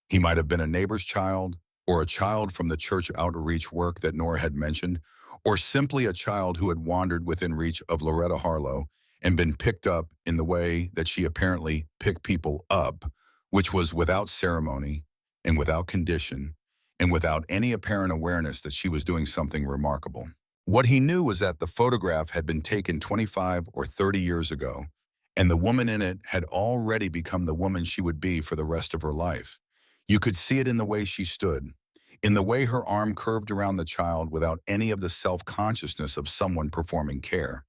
He might have been a neighbor's child, or a child from the church outreach work that Nora had mentioned, or simply a child who had wandered within reach of Loretta Harlow and been picked up in the way that she apparently picked people up, which was without ceremony and without condition and without any apparent awareness that she was doing something remarkable. What he knew was that the photograph had been taken 25 or 30 years ago, and the woman in it had already become the woman she would be for the rest of her life. You could see it in the way she stood, in the way her arm curved around the child without any of the self-consciousness of someone performing care.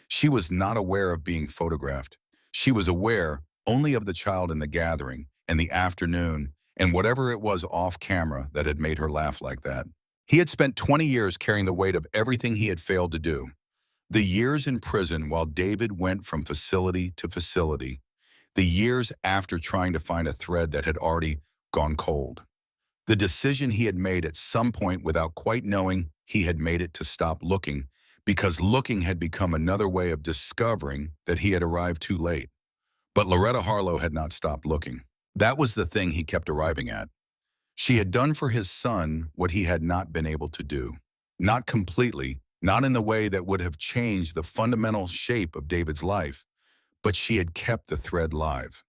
She was not aware of being photographed. She was aware only of the child in the gathering and the afternoon and whatever it was off camera that had made her laugh like that. He had spent 20 years carrying the weight of everything he had failed to do. The years in prison while David went from facility to facility. The years after trying to find a thread that had already gone cold. The decision he had made at some point without quite knowing he had made it to stop looking, because looking had become another way of discovering that he had arrived too late. But Loretta Harlow had not stopped looking. That was the thing he kept arriving at. She had done for his son what he had not been able to do. Not completely, not in the way that would have changed the fundamental shape of David's life, but she had kept the thread live.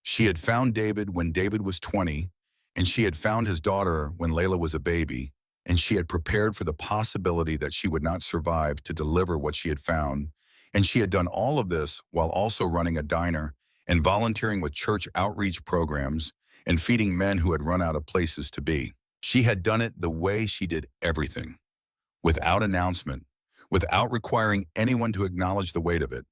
She had found David when David was 20, and she had found his daughter when Layla was a baby, and she had prepared for the possibility that she would not survive to deliver what she had found, and she had done all of this while also running a diner and volunteering with church outreach programs and feeding men who had run out of places to be. She had done it the way she did everything, without announcement, without requiring anyone to acknowledge the weight of it,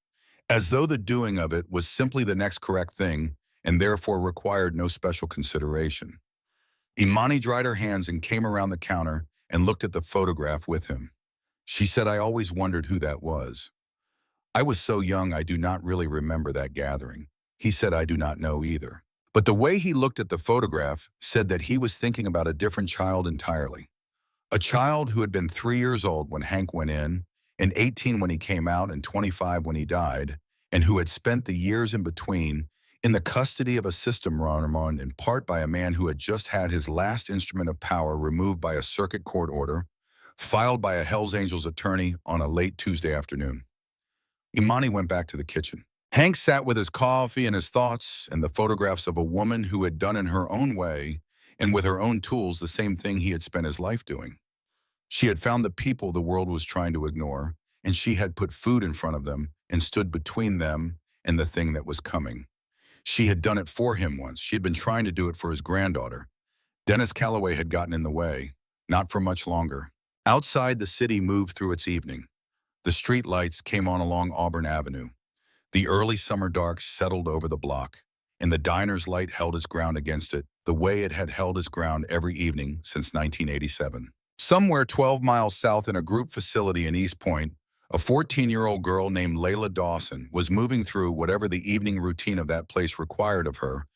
as though the doing of it was simply the next correct thing and therefore required no special consideration. Imani dried her hands and came around the counter and looked at the photograph with him. She said, "I always wondered who that was. I was so young I do not really remember that gathering." He said, "I do not know either." But the way he looked at the photograph said that he was thinking about a different child entirely. A child who had been 3 years old when Hank went in, and 18 when he came out, and 25 when he died, and who had spent the years in between in the custody of a system run in part by a man who had just had his last instrument of power removed by a circuit court order, filed by a Hells Angels attorney on a late Tuesday afternoon. Imani went back to the kitchen. Hank sat with his coffee and his thoughts and the photographs of a woman who had done in her own way and with her own tools the same thing he had spent his life doing. She had found the people the world was trying to ignore, and she had put food in front of them and stood between them and the thing that was coming. She had done it for him once. She had been trying to do it for his granddaughter. Dennis Calloway had gotten in the way, not for much longer. Outside, the city moved through its evening. The street lights came on along Auburn Avenue. The early summer dark settled over the block, and the diner's light held its ground against it, the way it had held its ground every evening since 1987. Somewhere 12 miles south in a group facility in East Point, a 14-year-old girl named Layla Dawson was moving through whatever the evening routine of that place required of her,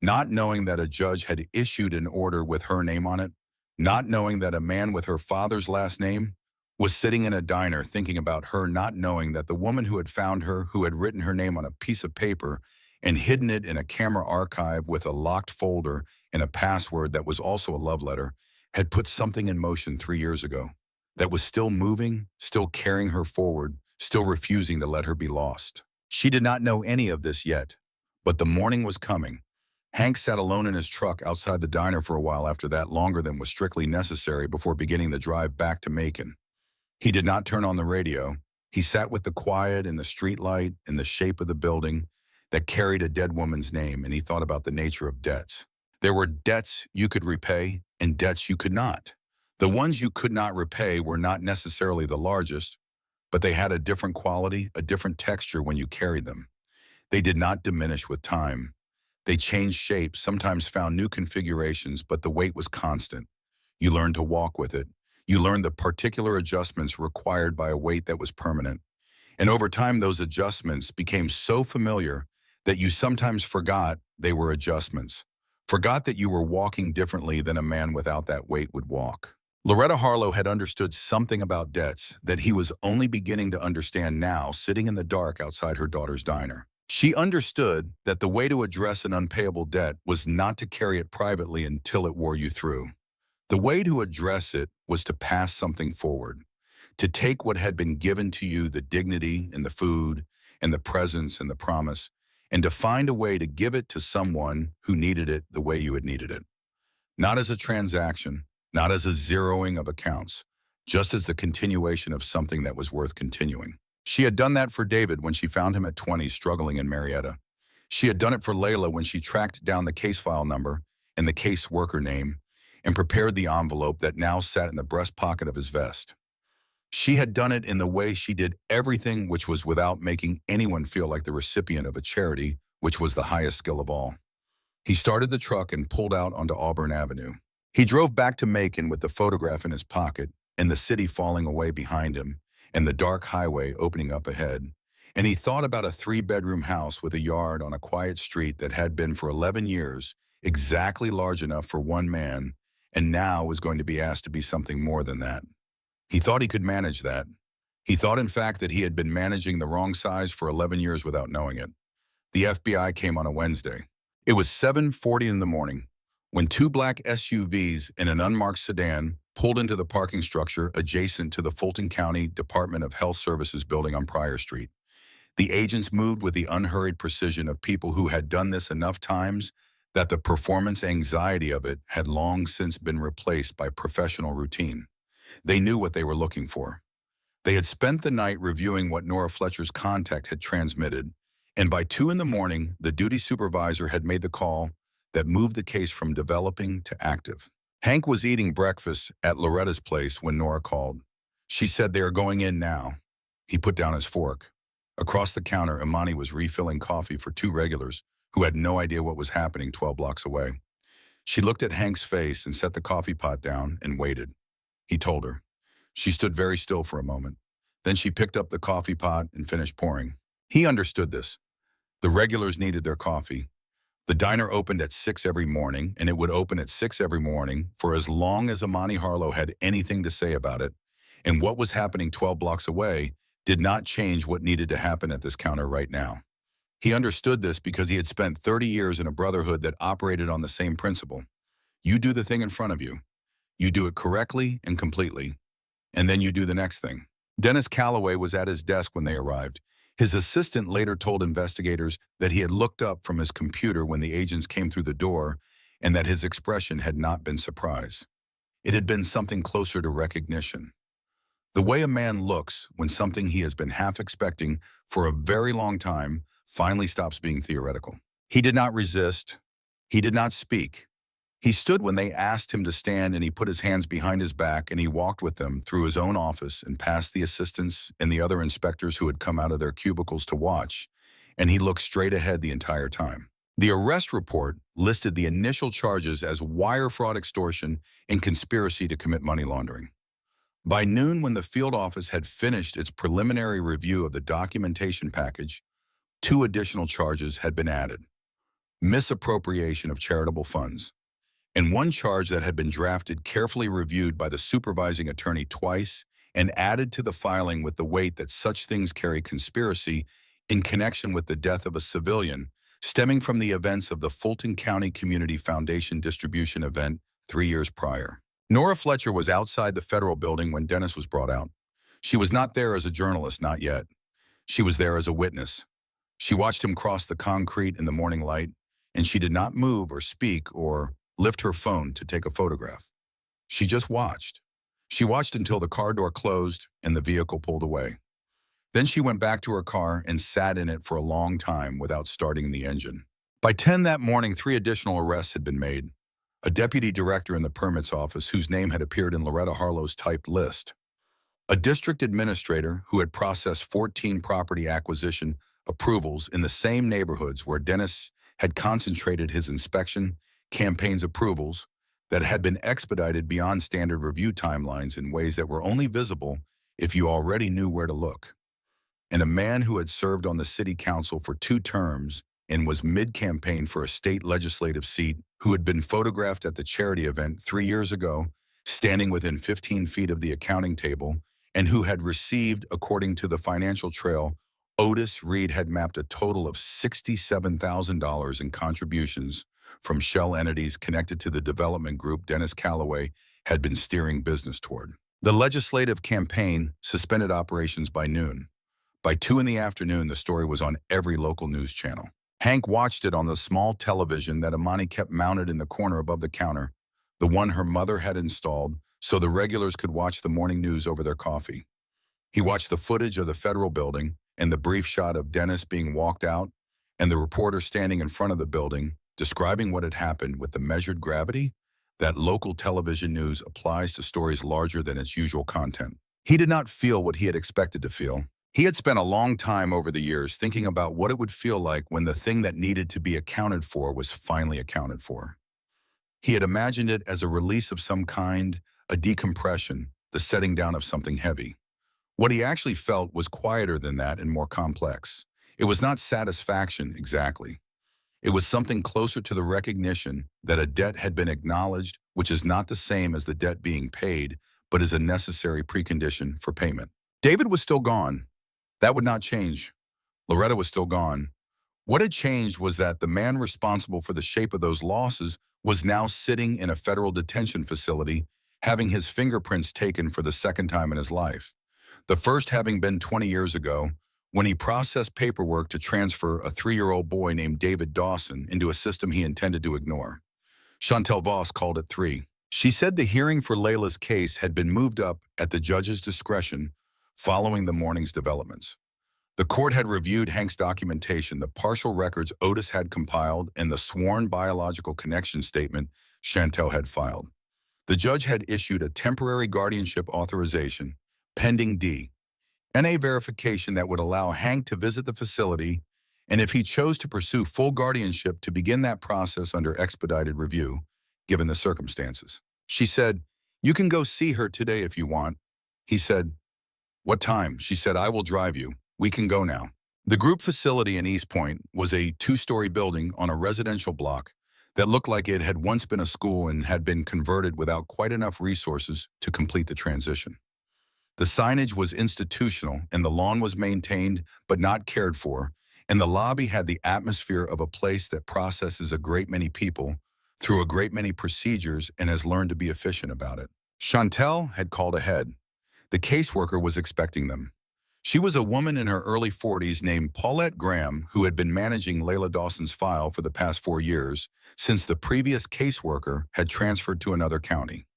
not knowing that a judge had issued an order with her name on it, not knowing that a man with her father's last name was sitting in a diner thinking about her, not knowing that the woman who had found her, who had written her name on a piece of paper and hidden it in a camera archive with a locked folder and a password that was also a love letter, had put something in motion 3 years ago that was still moving, still carrying her forward, still refusing to let her be lost. She did not know any of this yet, but the morning was coming. Hank sat alone in his truck outside the diner for a while after that, longer than was strictly necessary before beginning the drive back to Macon. He did not turn on the radio. He sat with the quiet and the street light and the shape of the building that carried a dead woman's name, and he thought about the nature of debts. There were debts you could repay and debts you could not. The ones you could not repay were not necessarily the largest, but they had a different quality, a different texture when you carried them. They did not diminish with time. They changed shape, sometimes found new configurations, but the weight was constant. You learned to walk with it. You learned the particular adjustments required by a weight that was permanent. And over time, those adjustments became so familiar that you sometimes forgot they were adjustments, forgot that you were walking differently than a man without that weight would walk. Loretta Harlow had understood something about debts that he was only beginning to understand now, sitting in the dark outside her daughter's diner. She understood that the way to address an unpayable debt was not to carry it privately until it wore you through. The way to address it was to pass something forward, to take what had been given to you, the dignity and the food and the presence and the promise, and to find a way to give it to someone who needed it the way you had needed it. Not as a transaction, not as a zeroing of accounts, just as the continuation of something that was worth continuing. She had done that for David when she found him at 20 struggling in Marietta. She had done it for Layla when she tracked down the case file number and the case worker name and prepared the envelope that now sat in the breast pocket of his vest. She had done it in the way she did everything, which was without making anyone feel like the recipient of a charity, which was the highest skill of all. He started the truck and pulled out onto Auburn Avenue. He drove back to Macon with the photograph in his pocket and the city falling away behind him and the dark highway opening up ahead. And he thought about a 3-bedroom house with a yard on a quiet street that had been for 11 years exactly large enough for one man and now was going to be asked to be something more than that. He thought he could manage that. He thought, in fact, that he had been managing the wrong size for 11 years without knowing it. The FBI came on a Wednesday. It was 7:40 in the morning when 2 black SUVs and an unmarked sedan pulled into the parking structure adjacent to the Fulton County Department of Health Services building on Pryor Street. The agents moved with the unhurried precision of people who had done this enough times that the performance anxiety of it had long since been replaced by professional routine. They knew what they were looking for. They had spent the night reviewing what Nora Fletcher's contact had transmitted, and by 2 in the morning, the duty supervisor had made the call that moved the case from developing to active. Hank was eating breakfast at Loretta's place when Nora called. She said, "They are going in now." He put down his fork. Across the counter, Imani was refilling coffee for 2 regulars who had no idea what was happening 12 blocks away. She looked at Hank's face and set the coffee pot down and waited. He told her. She stood very still for a moment. Then she picked up the coffee pot and finished pouring. He understood this. The regulars needed their coffee. The diner opened at 6 every morning, and it would open at 6 every morning for as long as Imani Harlow had anything to say about it, and what was happening 12 blocks away did not change what needed to happen at this counter right now. He understood this because he had spent 30 years in a brotherhood that operated on the same principle. You do the thing in front of you. You do it correctly and completely, and then you do the next thing. Dennis Calloway was at his desk when they arrived. His assistant later told investigators that he had looked up from his computer when the agents came through the door and that his expression had not been surprise. It had been something closer to recognition. The way a man looks when something he has been half expecting for a very long time finally stops being theoretical. He did not resist. He did not speak. He stood when they asked him to stand, and he put his hands behind his back and he walked with them through his own office and past the assistants and the other inspectors who had come out of their cubicles to watch, and he looked straight ahead the entire time. The arrest report listed the initial charges as wire fraud, extortion, and conspiracy to commit money laundering. By noon, when the field office had finished its preliminary review of the documentation package, 2 additional charges had been added: misappropriation of charitable funds, and 1 charge that had been drafted, carefully reviewed by the supervising attorney twice, and added to the filing with the weight that such things carry: conspiracy in connection with the death of a civilian stemming from the events of the Fulton County Community Foundation distribution event 3 years prior. Nora Fletcher was outside the federal building when Dennis was brought out. She was not there as a journalist, not yet. She was there as a witness. She watched him cross the concrete in the morning light, and she did not move or speak or lift her phone to take a photograph. She just watched. She watched until the car door closed and the vehicle pulled away. Then she went back to her car and sat in it for a long time without starting the engine. By 10 that morning, 3 additional arrests had been made. A deputy director in the permits office whose name had appeared in Loretta Harlow's typed list. A district administrator who had processed 14 property acquisition approvals in the same neighborhoods where Dennis had concentrated his inspection campaign's approvals that had been expedited beyond standard review timelines in ways that were only visible if you already knew where to look. And a man who had served on the city council for 2 terms and was mid-campaign for a state legislative seat, who had been photographed at the charity event 3 years ago, standing within 15 feet of the accounting table, and who had received, according to the financial trail, Otis Reed had mapped a total of $67,000 in contributions from shell entities connected to the development group Dennis Calloway had been steering business toward. The legislative campaign suspended operations by noon. By 2 in the afternoon, the story was on every local news channel. Hank watched it on the small television that Imani kept mounted in the corner above the counter, the one her mother had installed so the regulars could watch the morning news over their coffee. He watched the footage of the federal building and the brief shot of Dennis being walked out and the reporter standing in front of the building, describing what had happened with the measured gravity that local television news applies to stories larger than its usual content. He did not feel what he had expected to feel. He had spent a long time over the years thinking about what it would feel like when the thing that needed to be accounted for was finally accounted for. He had imagined it as a release of some kind, a decompression, the setting down of something heavy. What he actually felt was quieter than that and more complex. It was not satisfaction exactly. It was something closer to the recognition that a debt had been acknowledged, which is not the same as the debt being paid, but is a necessary precondition for payment. David was still gone. That would not change. Loretta was still gone. What had changed was that the man responsible for the shape of those losses was now sitting in a federal detention facility, having his fingerprints taken for the second time in his life. The first having been 20 years ago, when he processed paperwork to transfer a 3-year-old boy named David Dawson into a system he intended to ignore. Chantel Voss called it 3. She said the hearing for Layla's case had been moved up at the judge's discretion following the morning's developments. The court had reviewed Hank's documentation, the partial records Otis had compiled, and the sworn biological connection statement Chantel had filed. The judge had issued a temporary guardianship authorization, pending DNA verification that would allow Hank to visit the facility, and if he chose to pursue full guardianship, to begin that process under expedited review, given the circumstances. She said, "You can go see her today if you want." He said, "What time?" She said, "I will drive you. We can go now." The group facility in East Point was a 2-story building on a residential block that looked like it had once been a school and had been converted without quite enough resources to complete the transition. The signage was institutional, and the lawn was maintained but not cared for, and the lobby had the atmosphere of a place that processes a great many people through a great many procedures and has learned to be efficient about it. Chantel had called ahead. The caseworker was expecting them. She was a woman in her early 40s named Paulette Graham who had been managing Layla Dawson's file for the past 4 years since the previous caseworker had transferred to another county.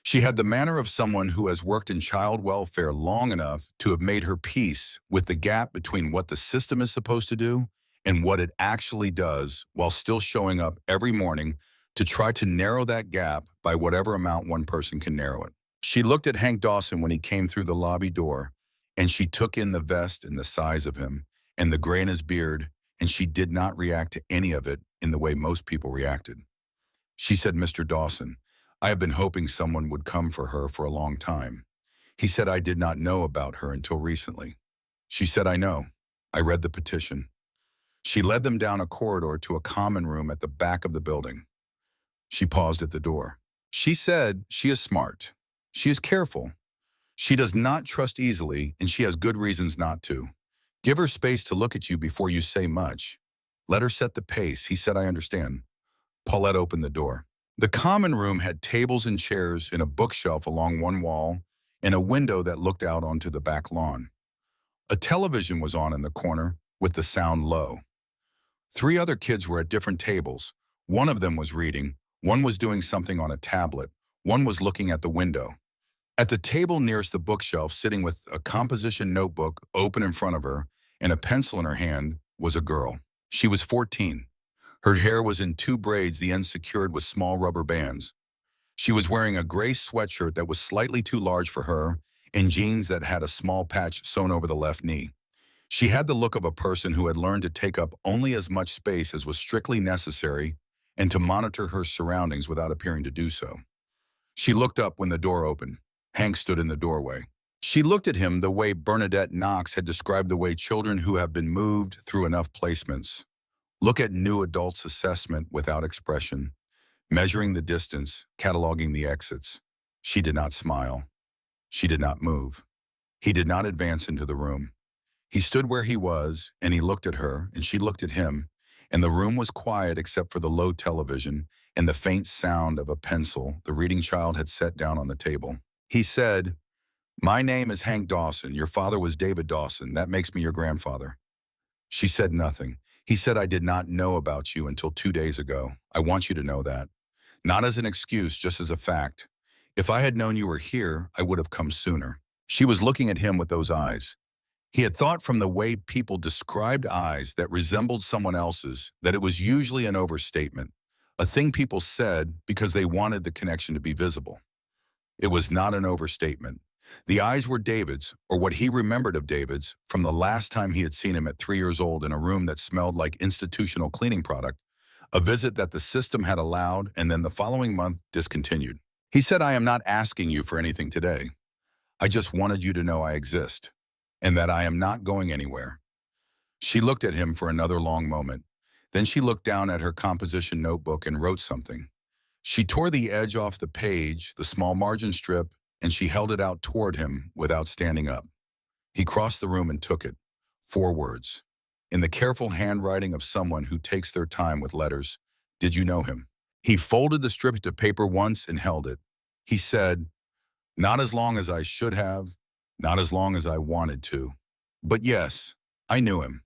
She had the manner of someone who has worked in child welfare long enough to have made her peace with the gap between what the system is supposed to do and what it actually does, while still showing up every morning to try to narrow that gap by whatever amount one person can narrow it. She looked at Hank Dawson when he came through the lobby door, and she took in the vest and the size of him and the gray in his beard, and she did not react to any of it in the way most people reacted. She said, "Mr. Dawson, I have been hoping someone would come for her for a long time." He said, "I did not know about her until recently." She said, "I know. I read the petition." She led them down a corridor to a common room at the back of the building. She paused at the door. She said, "She is smart. She is careful. She does not trust easily, and she has good reasons not to. Give her space to look at you before you say much. Let her set the pace." He said, "I understand." Paulette opened the door. The common room had tables and chairs and a bookshelf along one wall and a window that looked out onto the back lawn. A television was on in the corner with the sound low. 3 other kids were at different tables. One of them was reading, one was doing something on a tablet, one was looking at the window. At the table nearest the bookshelf, sitting with a composition notebook open in front of her and a pencil in her hand, was a girl. She was 14. Her hair was in 2 braids, the ends secured with small rubber bands. She was wearing a gray sweatshirt that was slightly too large for her and jeans that had a small patch sewn over the left knee. She had the look of a person who had learned to take up only as much space as was strictly necessary and to monitor her surroundings without appearing to do so. She looked up when the door opened. Hank stood in the doorway. She looked at him the way Bernadette Knox had described the way children who have been moved through enough placements look at new adults' assessment without expression, measuring the distance, cataloging the exits. She did not smile. She did not move. He did not advance into the room. He stood where he was, and he looked at her, and she looked at him, and the room was quiet except for the low television and the faint sound of a pencil the reading child had set down on the table. He said, "My name is Hank Dawson. Your father was David Dawson. That makes me your grandfather." She said nothing. He said, "I did not know about you until 2 days ago. I want you to know that. Not as an excuse, just as a fact. If I had known you were here, I would have come sooner." She was looking at him with those eyes. He had thought from the way people described eyes that resembled someone else's that it was usually an overstatement, a thing people said because they wanted the connection to be visible. It was not an overstatement. The eyes were David's, or what he remembered of David's, from the last time he had seen him at 3 years old in a room that smelled like institutional cleaning product, a visit that the system had allowed and then the following month discontinued. He said, "I am not asking you for anything today. I just wanted you to know I exist, and that I am not going anywhere." She looked at him for another long moment. Then she looked down at her composition notebook and wrote something. She tore the edge off the page, the small margin strip, and she held it out toward him without standing up. He crossed the room and took it. 4 words. In the careful handwriting of someone who takes their time with letters. "Did you know him?" He folded the strip to paper once and held it. He said, "Not as long as I should have, not as long as I wanted to. But yes, I knew him."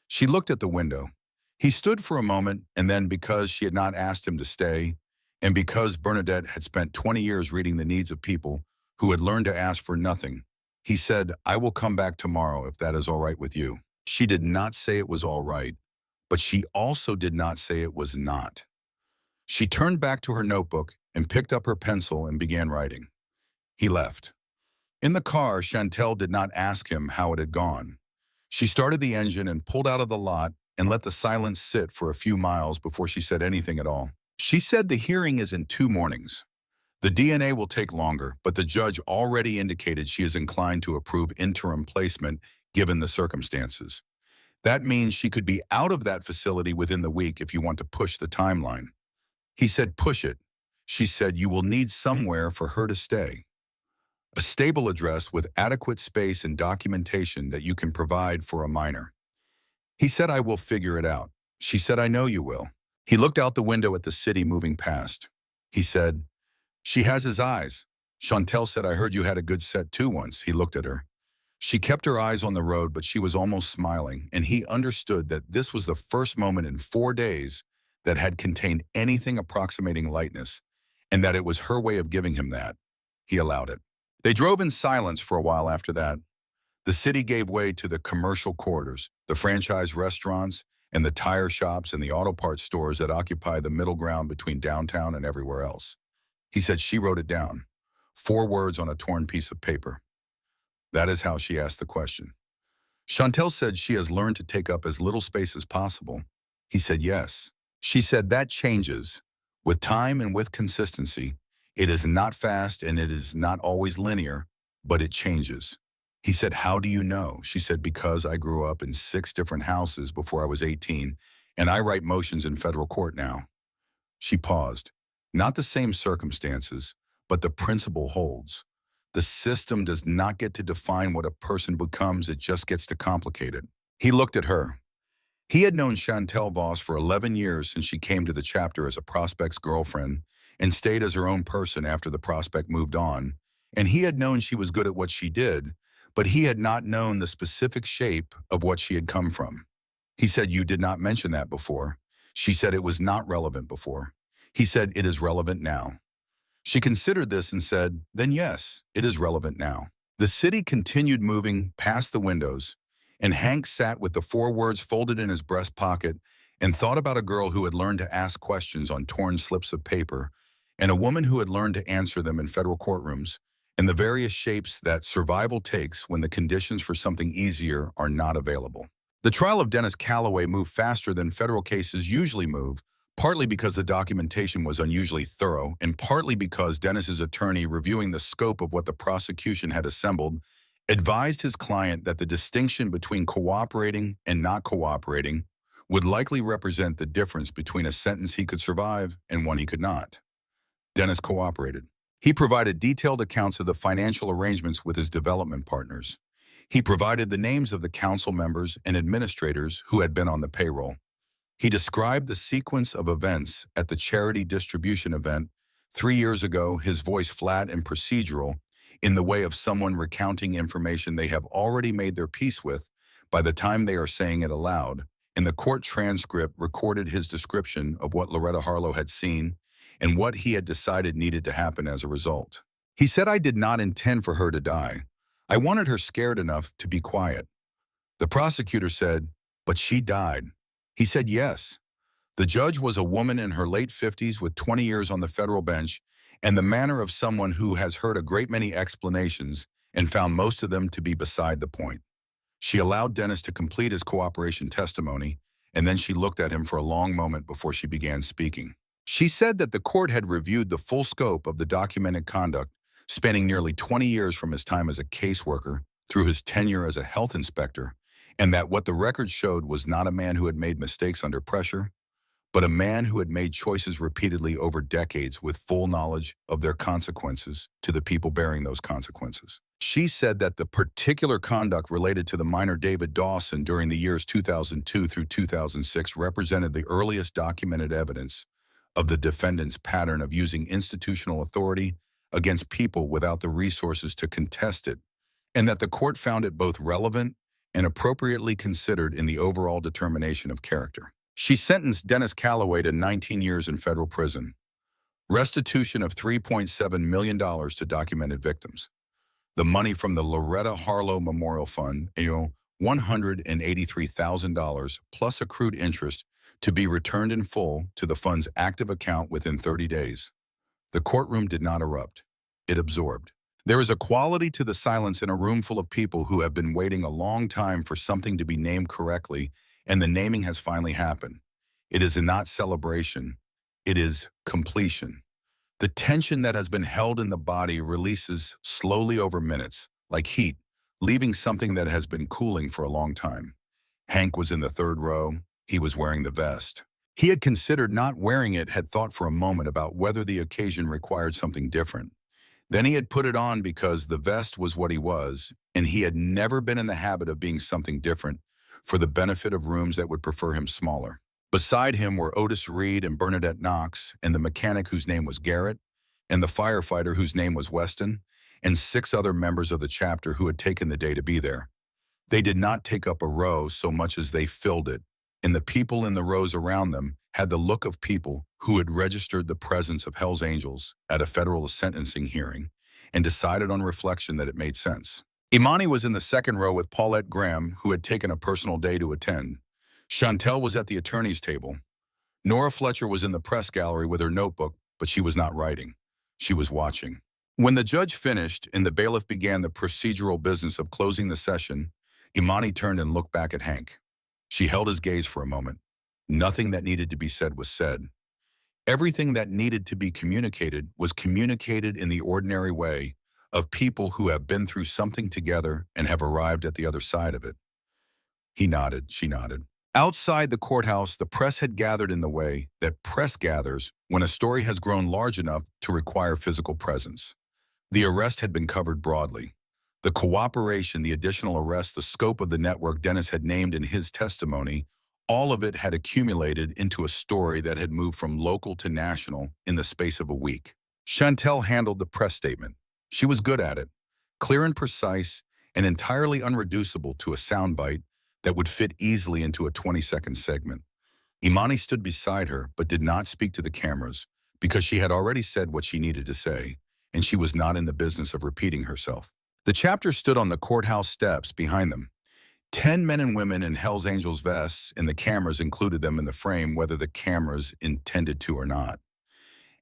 She looked at the window. He stood for a moment, and then, because she had not asked him to stay, and because Bernadette had spent 20 years reading the needs of people who had learned to ask for nothing, he said, "I will come back tomorrow if that is all right with you." She did not say it was all right, but she also did not say it was not. She turned back to her notebook and picked up her pencil and began writing. He left. In the car, Chantel did not ask him how it had gone. She started the engine and pulled out of the lot and let the silence sit for a few miles before she said anything at all. She said, "The hearing is in 2 mornings. The DNA will take longer, but the judge already indicated she is inclined to approve interim placement given the circumstances. That means she could be out of that facility within the week if you want to push the timeline." He said, "Push it." She said, "You will need somewhere for her to stay." A stable address with adequate space and documentation that you can provide for a minor. He said, I will figure it out. She said, I know you will. He looked out the window at the city moving past. He said, she has his eyes. Chantel said, I heard you had a good set too once. He looked at her. She kept her eyes on the road, but she was almost smiling, and he understood that this was the first moment in 4 days that had contained anything approximating lightness, and that it was her way of giving him that. He allowed it. They drove in silence for a while after that. The city gave way to the commercial corridors, the franchise restaurants, and the tire shops and the auto parts stores that occupy the middle ground between downtown and everywhere else. He said she wrote it down, 4 words on a torn piece of paper. That is how she asked the question. Chantel said she has learned to take up as little space as possible. He said yes. She said that changes. With time and with consistency, it is not fast and it is not always linear, but it changes. He said, how do you know? She said, because I grew up in 6 different houses before I was 18, and I write motions in federal court now. She paused. Not the same circumstances, but the principle holds. The system does not get to define what a person becomes, it just gets to complicate it. He looked at her. He had known Chantel Voss for 11 years since she came to the chapter as a prospect's girlfriend and stayed as her own person after the prospect moved on, and he had known she was good at what she did, but he had not known the specific shape of what she had come from. He said, you did not mention that before. She said it was not relevant before. He said, it is relevant now. She considered this and said, then yes, it is relevant now. The city continued moving past the windows, and Hank sat with the 4 words folded in his breast pocket and thought about a girl who had learned to ask questions on torn slips of paper, and a woman who had learned to answer them in federal courtrooms, and the various shapes that survival takes when the conditions for something easier are not available. The trial of Dennis Calloway moved faster than federal cases usually move, partly because the documentation was unusually thorough, and partly because Dennis's attorney, reviewing the scope of what the prosecution had assembled, advised his client that the distinction between cooperating and not cooperating would likely represent the difference between a sentence he could survive and one he could not. Dennis cooperated. He provided detailed accounts of the financial arrangements with his development partners. He provided the names of the council members and administrators who had been on the payroll. He described the sequence of events at the charity distribution event 3 years ago, his voice flat and procedural, in the way of someone recounting information they have already made their peace with by the time they are saying it aloud, and the court transcript recorded his description of what Loretta Harlow had seen and what he had decided needed to happen as a result. He said, I did not intend for her to die. I wanted her scared enough to be quiet. The prosecutor said, but she died. He said yes. The judge was a woman in her late 50s with 20 years on the federal bench, and the manner of someone who has heard a great many explanations and found most of them to be beside the point. She allowed Dennis to complete his cooperation testimony, and then she looked at him for a long moment before she began speaking. She said that the court had reviewed the full scope of the documented conduct, spanning nearly 20 years from his time as a caseworker through his tenure as a health inspector, and that what the record showed was not a man who had made mistakes under pressure, but a man who had made choices repeatedly over decades with full knowledge of their consequences to the people bearing those consequences. She said that the particular conduct related to the minor David Dawson during the years 2002 through 2006 represented the earliest documented evidence of the defendant's pattern of using institutional authority against people without the resources to contest it, and that the court found it both relevant and appropriately considered in the overall determination of character. She sentenced Dennis Calloway to 19 years in federal prison, restitution of $3.7 million to documented victims, the money from the Loretta Harlow Memorial Fund, $183,000 plus accrued interest to be returned in full to the fund's active account within 30 days. The courtroom did not erupt. It absorbed. There is a quality to the silence in a room full of people who have been waiting a long time for something to be named correctly, and the naming has finally happened. It is not celebration. It is completion. The tension that has been held in the body releases slowly over minutes, like heat, leaving something that has been cooling for a long time. Hank was in the 3rd row. He was wearing the vest. He had considered not wearing it, had thought for a moment about whether the occasion required something different. Then he had put it on because the vest was what he was, and he had never been in the habit of being something different for the benefit of rooms that would prefer him smaller. Beside him were Otis Reed and Bernadette Knox, and the mechanic whose name was Garrett, and the firefighter whose name was Weston, and 6 other members of the chapter who had taken the day to be there. They did not take up a row so much as they filled it, and the people in the rows around them had the look of people who had registered the presence of Hell's Angels at a federal sentencing hearing and decided on reflection that it made sense. Imani was in the second row with Paulette Graham, who had taken a personal day to attend. Chantel was at the attorney's table. Nora Fletcher was in the press gallery with her notebook, but she was not writing. She was watching. When the judge finished and the bailiff began the procedural business of closing the session, Imani turned and looked back at Hank. She held his gaze for a moment. Nothing that needed to be said was said. Everything that needed to be communicated was communicated in the ordinary way of people who have been through something together and have arrived at the other side of it. He nodded, she nodded. Outside the courthouse, the press had gathered in the way that press gathers when a story has grown large enough to require physical presence. The arrest had been covered broadly. The cooperation, the additional arrests, the scope of the network Dennis had named in his testimony, all of it had accumulated into a story that had moved from local to national in the space of a week. Chantel handled the press statement. She was good at it, clear and precise, and entirely unreducible to a soundbite that would fit easily into a 20-second segment. Imani stood beside her but did not speak to the cameras because she had already said what she needed to say, and she was not in the business of repeating herself. The chapter stood on the courthouse steps behind them. 10 men and women in Hell's Angels vests, and the cameras included them in the frame whether the cameras intended to or not.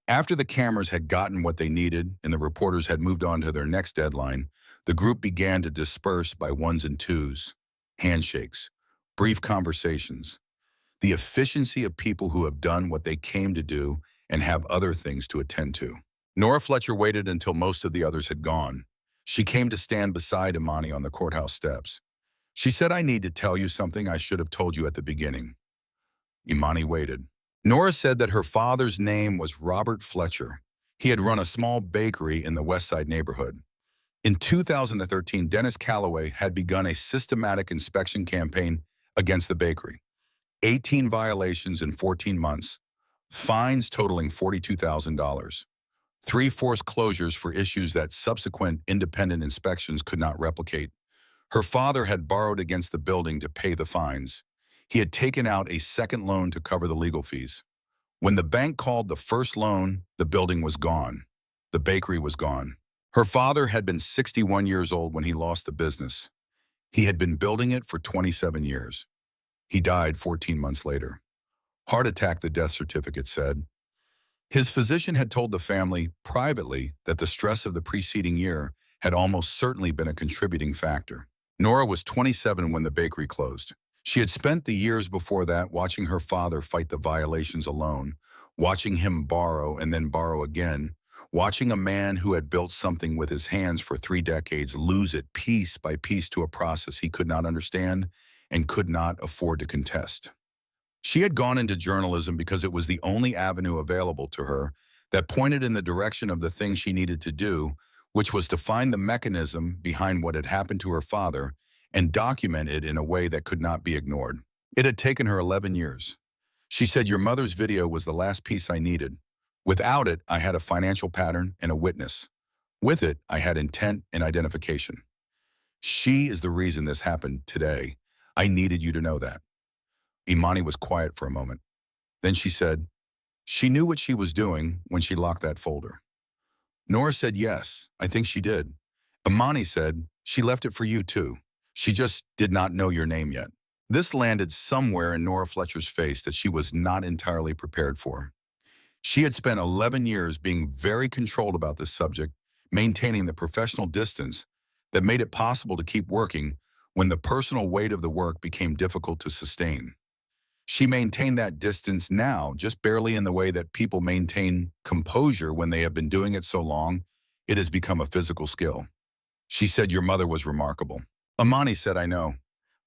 After the cameras had gotten what they needed and the reporters had moved on to their next deadline, the group began to disperse by ones and twos. Handshakes, brief conversations, the efficiency of people who have done what they came to do and have other things to attend to. Nora Fletcher waited until most of the others had gone. She came to stand beside Imani on the courthouse steps. She said, "I need to tell you something I should have told you at the beginning." Imani waited. Nora said that her father's name was Robert Fletcher. He had run a small bakery in the West Side neighborhood. In 2013, Dennis Calloway had begun a systematic inspection campaign against the bakery. 18 violations in 14 months, fines totaling $42,000. 3 forced closures for issues that subsequent independent inspections could not replicate. Her father had borrowed against the building to pay the fines. He had taken out a second loan to cover the legal fees. When the bank called the first loan, the building was gone. The bakery was gone. Her father had been 61 years old when he lost the business. He had been building it for 27 years. He died 14 months later. Heart attack, the death certificate said. His physician had told the family privately that the stress of the preceding year had almost certainly been a contributing factor. Nora was 27 when the bakery closed. She had spent the years before that watching her father fight the violations alone, watching him borrow and then borrow again, watching a man who had built something with his hands for 3 decades lose it piece by piece to a process he could not understand and could not afford to contest. She had gone into journalism because it was the only avenue available to her that pointed in the direction of the thing she needed to do, which was to find the mechanism behind what had happened to her father and document it in a way that could not be ignored. It had taken her 11 years. She said, "Your mother's video was the last piece I needed. Without it, I had a financial pattern and a witness. With it, I had intent and identification. She is the reason this happened today. I needed you to know that." Imani was quiet for a moment. Then she said, "She knew what she was doing when she locked that folder." Nora said, "Yes, I think she did." Imani said, "She left it for you too. She just did not know your name yet." This landed somewhere in Nora Fletcher's face that she was not entirely prepared for. She had spent 11 years being very controlled about this subject, maintaining the professional distance that made it possible to keep working when the personal weight of the work became difficult to sustain. She maintained that distance now, just barely in the way that people maintain composure when they have been doing it so long, it has become a physical skill. She said, "Your mother was remarkable." Imani said, "I know."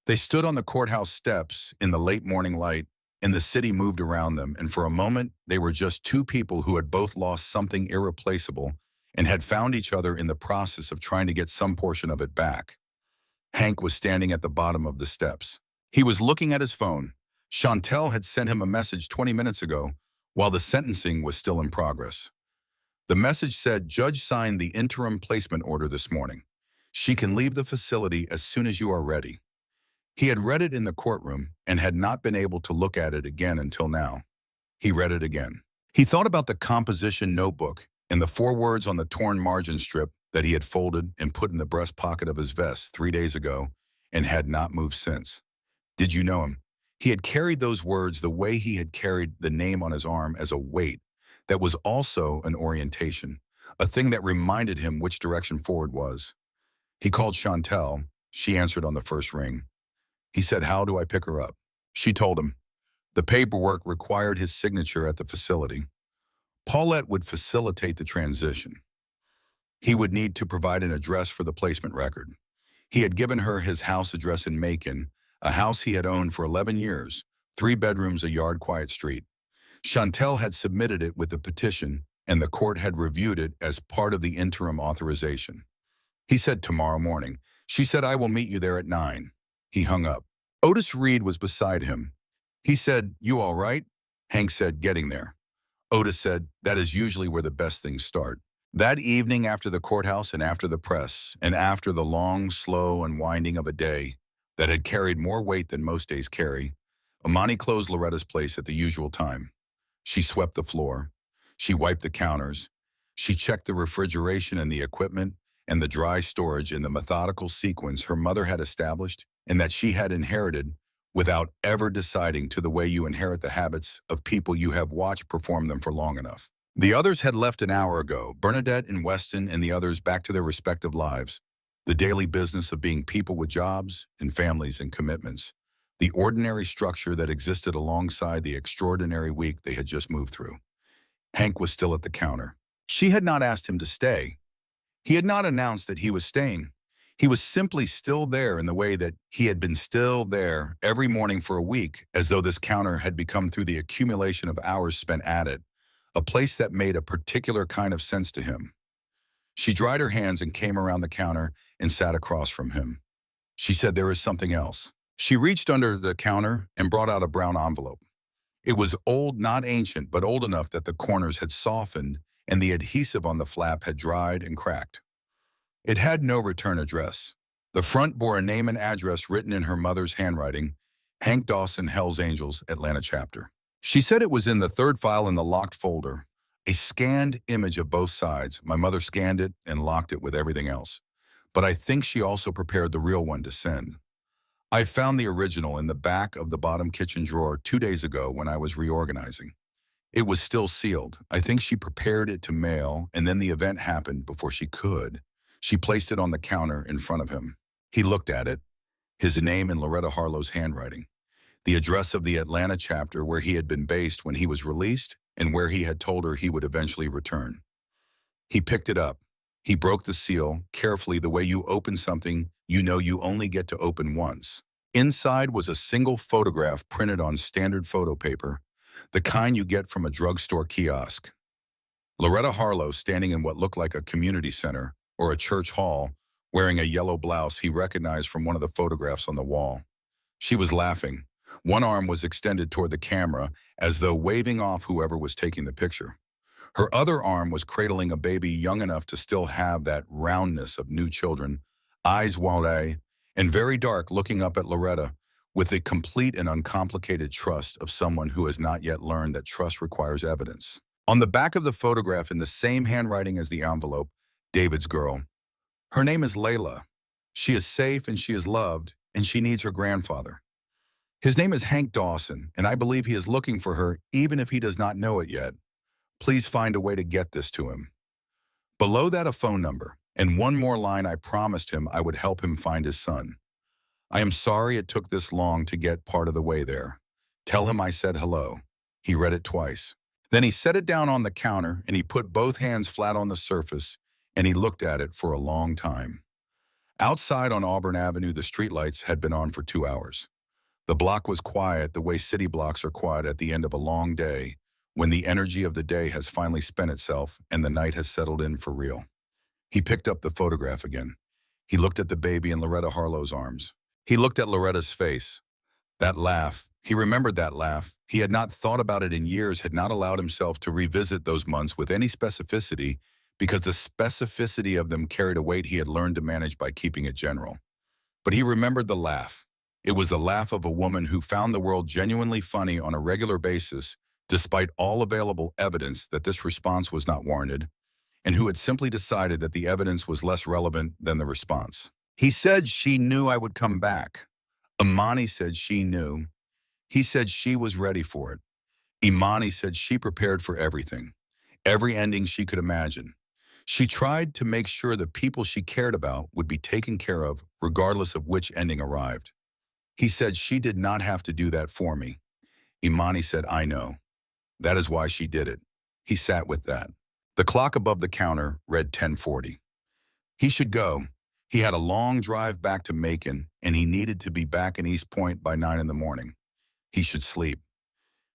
They stood on the courthouse steps in the late morning light, and the city moved around them, and for a moment, they were just 2 people who had both lost something irreplaceable and had found each other in the process of trying to get some portion of it back. Hank was standing at the bottom of the steps. He was looking at his phone. Chantel had sent him a message 20 minutes ago while the sentencing was still in progress. The message said, "Judge signed the interim placement order this morning. She can leave the facility as soon as you are ready." He had read it in the courtroom and had not been able to look at it again until now. He read it again. He thought about the composition notebook and the 4 words on the torn margin strip that he had folded and put in the breast pocket of his vest 3 days ago and had not moved since. Did you know him? He had carried those words the way he had carried the name on his arm as a weight that was also an orientation, a thing that reminded him which direction forward was. He called Chantel. She answered on the first ring. He said, "How do I pick her up?" She told him. The paperwork required his signature at the facility. Paulette would facilitate the transition. He would need to provide an address for the placement record. He had given her his house address in Macon, a house he had owned for 11 years, 3 bedrooms, a yard, quiet street. Chantel had submitted it with the petition, and the court had reviewed it as part of the interim authorization. He said, "Tomorrow morning." She said, "I will meet you there at 9. He hung up. Otis Reed was beside him. He said, "You all right?" Hank said, "Getting there." Otis said, "That is usually where the best things start." That evening, after the courthouse and after the press, and after the long, slow unwinding of a day that had carried more weight than most days carry, Amani closed Loretta's place at the usual time. She swept the floor. She wiped the counters. She checked the refrigeration and the equipment and the dry storage in the methodical sequence her mother had established and that she had inherited without ever deciding to the way you inherit the habits of people you have watched perform them for long enough. The others had left an hour ago, Bernadette and Weston and the others back to their respective lives, the daily business of being people with jobs and families and commitments, the ordinary structure that existed alongside the extraordinary week they had just moved through. Hank was still at the counter. She had not asked him to stay. He had not announced that he was staying. He was simply still there in the way that he had been still there every morning for a week, as though this counter had become, through the accumulation of hours spent at it, a place that made a particular kind of sense to him. She dried her hands and came around the counter and sat across from him. She said, "There is something else." She reached under the counter and brought out a brown envelope. It was old, not ancient, but old enough that the corners had softened and the adhesive on the flap had dried and cracked. It had no return address. The front bore a name and address written in her mother's handwriting, Hank Dawson, Hells Angels, Atlanta chapter. She said it was in the 3rd file in the locked folder, a scanned image of both sides. My mother scanned it and locked it with everything else. But I think she also prepared the real one to send. I found the original in the back of the bottom kitchen drawer 2 days ago when I was reorganizing. It was still sealed. I think she prepared it to mail, and then the event happened before she could. She placed it on the counter in front of him. He looked at it, his name in Loretta Harlow's handwriting, the address of the Atlanta chapter where he had been based when he was released and where he had told her he would eventually return. He picked it up. He broke the seal, carefully, the way you open something you know you only get to open once. Inside was a single photograph printed on standard photo paper, the kind you get from a drugstore kiosk. Loretta Harlow standing in what looked like a community center or a church hall, wearing a yellow blouse he recognized from one of the photographs on the wall. She was laughing. One arm was extended toward the camera as though waving off whoever was taking the picture. Her other arm was cradling a baby young enough to still have that roundness of new children, eyes wide and very dark, looking up at Loretta with the complete and uncomplicated trust of someone who has not yet learned that trust requires evidence. On the back of the photograph, in the same handwriting as the envelope, David's girl. Her name is Layla. She is safe and she is loved, and she needs her grandfather. His name is Hank Dawson, and I believe he is looking for her even if he does not know it yet. Please find a way to get this to him. Below that, a phone number, and one more line. I promised him I would help him find his son. I am sorry it took this long to get part of the way there. Tell him I said hello. He read it twice. Then he set it down on the counter, and he put both hands flat on the surface, and he looked at it for a long time. Outside on Auburn Avenue, the streetlights had been on for 2 hours. The block was quiet the way city blocks are quiet at the end of a long day, when the energy of the day has finally spent itself and the night has settled in for real. He picked up the photograph again. He looked at the baby in Loretta Harlow's arms. He looked at Loretta's face. That laugh. He remembered that laugh. He had not thought about it in years, had not allowed himself to revisit those months with any specificity because the specificity of them carried a weight he had learned to manage by keeping it general. But he remembered the laugh. It was the laugh of a woman who found the world genuinely funny on a regular basis, despite all available evidence that this response was not warranted, and who had simply decided that the evidence was less relevant than the response. He said she knew I would come back. Imani said she knew. He said she was ready for it. Imani said she prepared for everything, every ending she could imagine. She tried to make sure the people she cared about would be taken care of regardless of which ending arrived. He said she did not have to do that for me. Imani said, I know. That is why she did it. He sat with that. The clock above the counter read 10:40. He should go. He had a long drive back to Macon, and he needed to be back in East Point by 9 in the morning. He should sleep.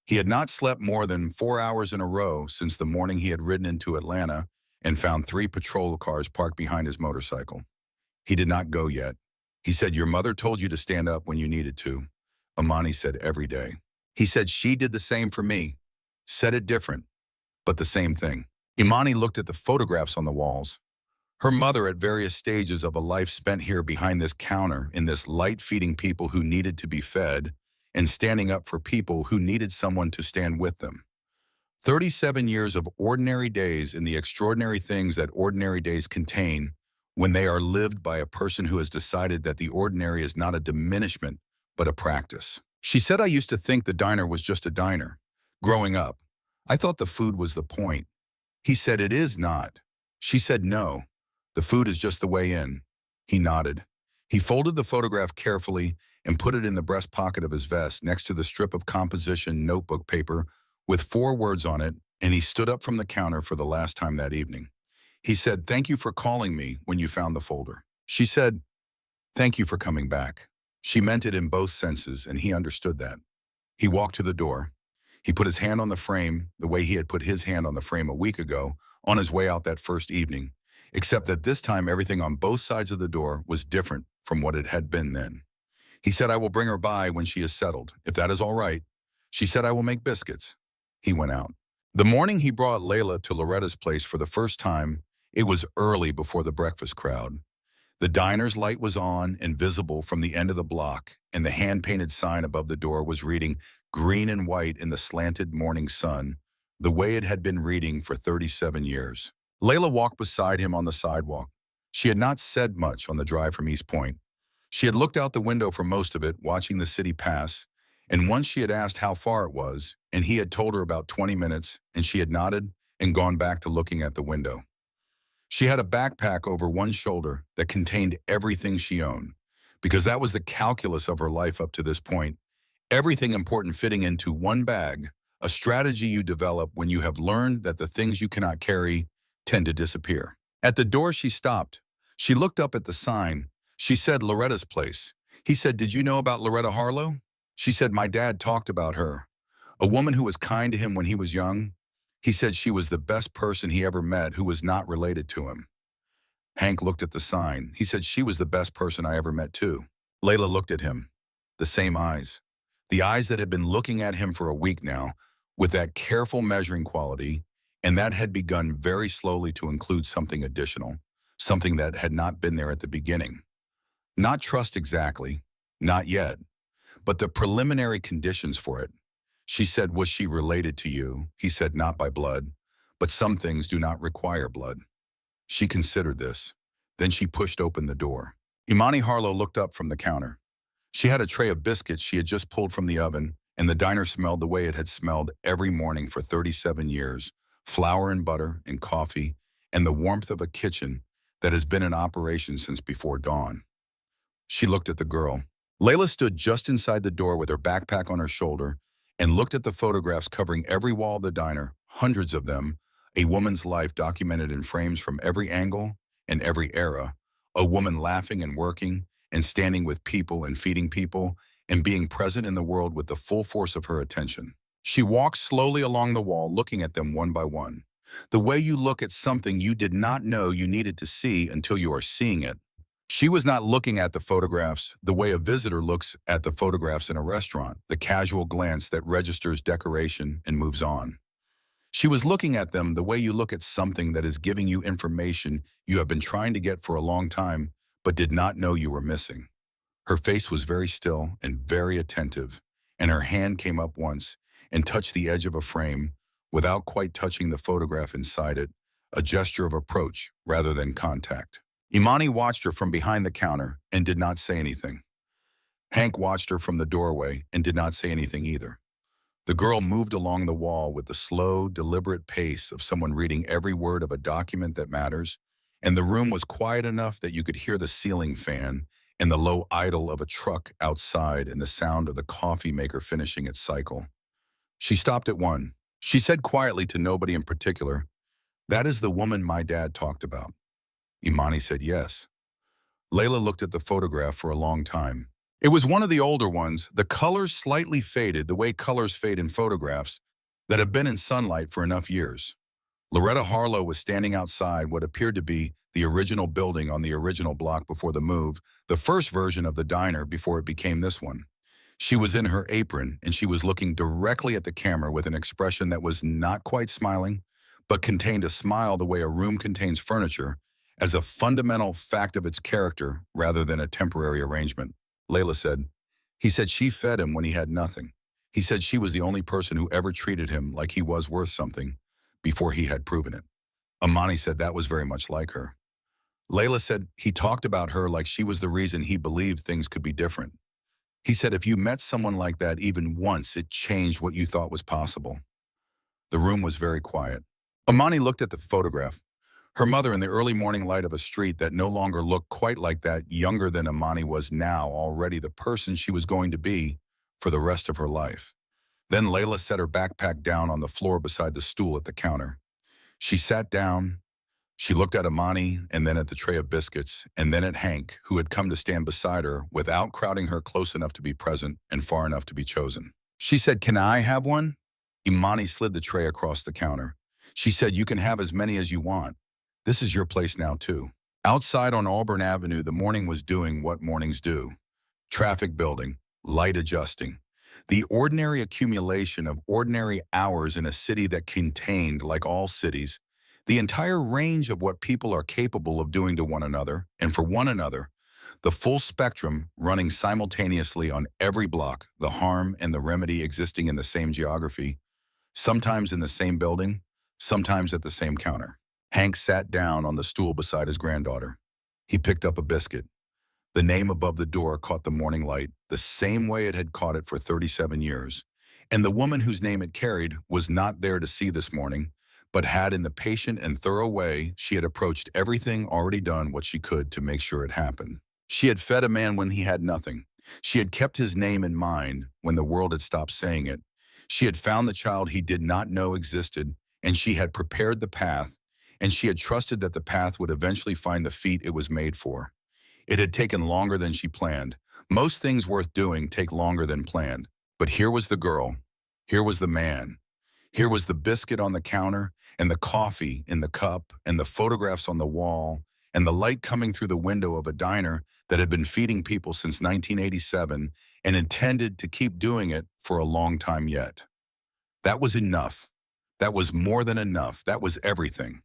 He had not slept more than 4 hours in a row since the morning he had ridden into Atlanta and found 3 patrol cars parked behind his motorcycle. He did not go yet. He said, your mother told you to stand up when you needed to. Imani said, every day. He said, she did the same for me. Said it different, but the same thing. Imani looked at the photographs on the walls. Her mother at various stages of a life spent here behind this counter in this light feeding people who needed to be fed and standing up for people who needed someone to stand with them. 37 years of ordinary days in the extraordinary things that ordinary days contain when they are lived by a person who has decided that the ordinary is not a diminishment, but a practice. She said, I used to think the diner was just a diner. Growing up, I thought the food was the point. He said, it is not. She said, no. The food is just the way in. He nodded. He folded the photograph carefully and put it in the breast pocket of his vest next to the strip of composition notebook paper with 4 words on it, and he stood up from the counter for the last time that evening. He said, thank you for calling me when you found the folder. She said, thank you for coming back. She meant it in both senses, and he understood that. He walked to the door. He put his hand on the frame the way he had put his hand on the frame a week ago on his way out that first evening, except that this time everything on both sides of the door was different from what it had been then. He said, I will bring her by when she is settled, if that is all right. She said, I will make biscuits. He went out. The morning he brought Layla to Loretta's place for the first time, it was early before the breakfast crowd. The diner's light was on and visible from the end of the block, and the hand-painted sign above the door was reading green and white in the slanted morning sun, the way it had been reading for 37 years. Layla walked beside him on the sidewalk. She had not said much on the drive from East Point. She had looked out the window for most of it, watching the city pass, and once she had asked how far it was, and he had told her about 20 minutes, and she had nodded and gone back to looking at the window. She had a backpack over one shoulder that contained everything she owned, because that was the calculus of her life up to this point. Everything important fitting into one bag, a strategy you develop when you have learned that the things you cannot carry tend to disappear. At the door she stopped. She looked up at the sign. She said, Loretta's place. He said, did you know about Loretta Harlow? She said, my dad talked about her. A woman who was kind to him when he was young. He said she was the best person he ever met who was not related to him. Hank looked at the sign. He said she was the best person I ever met too. Layla looked at him. The same eyes. The eyes that had been looking at him for a week now, with that careful measuring quality, and that had begun very slowly to include something additional, something that had not been there at the beginning. Not trust exactly, not yet, but the preliminary conditions for it. She said, was she related to you? He said, not by blood, but some things do not require blood. She considered this. Then she pushed open the door. Imani Harlow looked up from the counter. She had a tray of biscuits she had just pulled from the oven, and the diner smelled the way it had smelled every morning for 37 years, flour and butter and coffee, and the warmth of a kitchen that has been in operation since before dawn. She looked at the girl. Layla stood just inside the door with her backpack on her shoulder and looked at the photographs covering every wall of the diner, hundreds of them, a woman's life documented in frames from every angle and every era, a woman laughing and working and standing with people and feeding people and being present in the world with the full force of her attention. She walked slowly along the wall, looking at them one by one. The way you look at something you did not know you needed to see until you are seeing it. She was not looking at the photographs the way a visitor looks at the photographs in a restaurant, the casual glance that registers decoration and moves on. She was looking at them the way you look at something that is giving you information you have been trying to get for a long time, but did not know you were missing. Her face was very still and very attentive, and her hand came up once and touched the edge of a frame without quite touching the photograph inside it, a gesture of approach rather than contact. Imani watched her from behind the counter and did not say anything. Hank watched her from the doorway and did not say anything either. The girl moved along the wall with the slow, deliberate pace of someone reading every word of a document that matters, and the room was quiet enough that you could hear the ceiling fan and the low idle of a truck outside and the sound of the coffee maker finishing its cycle. She stopped at one. She said quietly to nobody in particular, "That is the woman my dad talked about." Imani said yes. Layla looked at the photograph for a long time. It was one of the older ones, the colors slightly faded the way colors fade in photographs that have been in sunlight for enough years. Loretta Harlow was standing outside what appeared to be the original building on the original block before the move, the first version of the diner before it became this one. She was in her apron, and she was looking directly at the camera with an expression that was not quite smiling, but contained a smile the way a room contains furniture, as a fundamental fact of its character rather than a temporary arrangement. Layla said, "He said she fed him when he had nothing. He said she was the only person who ever treated him like he was worth something before he had proven it." Amani said that was very much like her. Layla said he talked about her like she was the reason he believed things could be different. He said if you met someone like that even once, it changed what you thought was possible. The room was very quiet. Amani looked at the photograph. Her mother in the early morning light of a street that no longer looked quite like that, younger than Amani was now, already the person she was going to be for the rest of her life. Then Layla set her backpack down on the floor beside the stool at the counter. She sat down. She looked at Amani and then at the tray of biscuits and then at Hank, who had come to stand beside her without crowding her close enough to be present and far enough to be chosen. She said, "Can I have one?" Imani slid the tray across the counter. She said, "You can have as many as you want. This is your place now, too." Outside on Auburn Avenue, the morning was doing what mornings do. Traffic building, light adjusting. The ordinary accumulation of ordinary hours in a city that contained, like all cities, the entire range of what people are capable of doing to one another and for one another, the full spectrum running simultaneously on every block, the harm and the remedy existing in the same geography, sometimes in the same building, sometimes at the same counter. Hank sat down on the stool beside his granddaughter. He picked up a biscuit. The name above the door caught the morning light the same way it had caught it for 37 years. And the woman whose name it carried was not there to see this morning, but had in the patient and thorough way she had approached everything already done what she could to make sure it happened. She had fed a man when he had nothing. She had kept his name in mind when the world had stopped saying it. She had found the child he did not know existed, and she had prepared the path, and she had trusted that the path would eventually find the feet it was made for. It had taken longer than she planned. Most things worth doing take longer than planned. But here was the girl. Here was the man. Here was the biscuit on the counter, and the coffee in the cup, and the photographs on the wall, and the light coming through the window of a diner that had been feeding people since 1987 and intended to keep doing it for a long time yet. That was enough. That was more than enough. That was everything.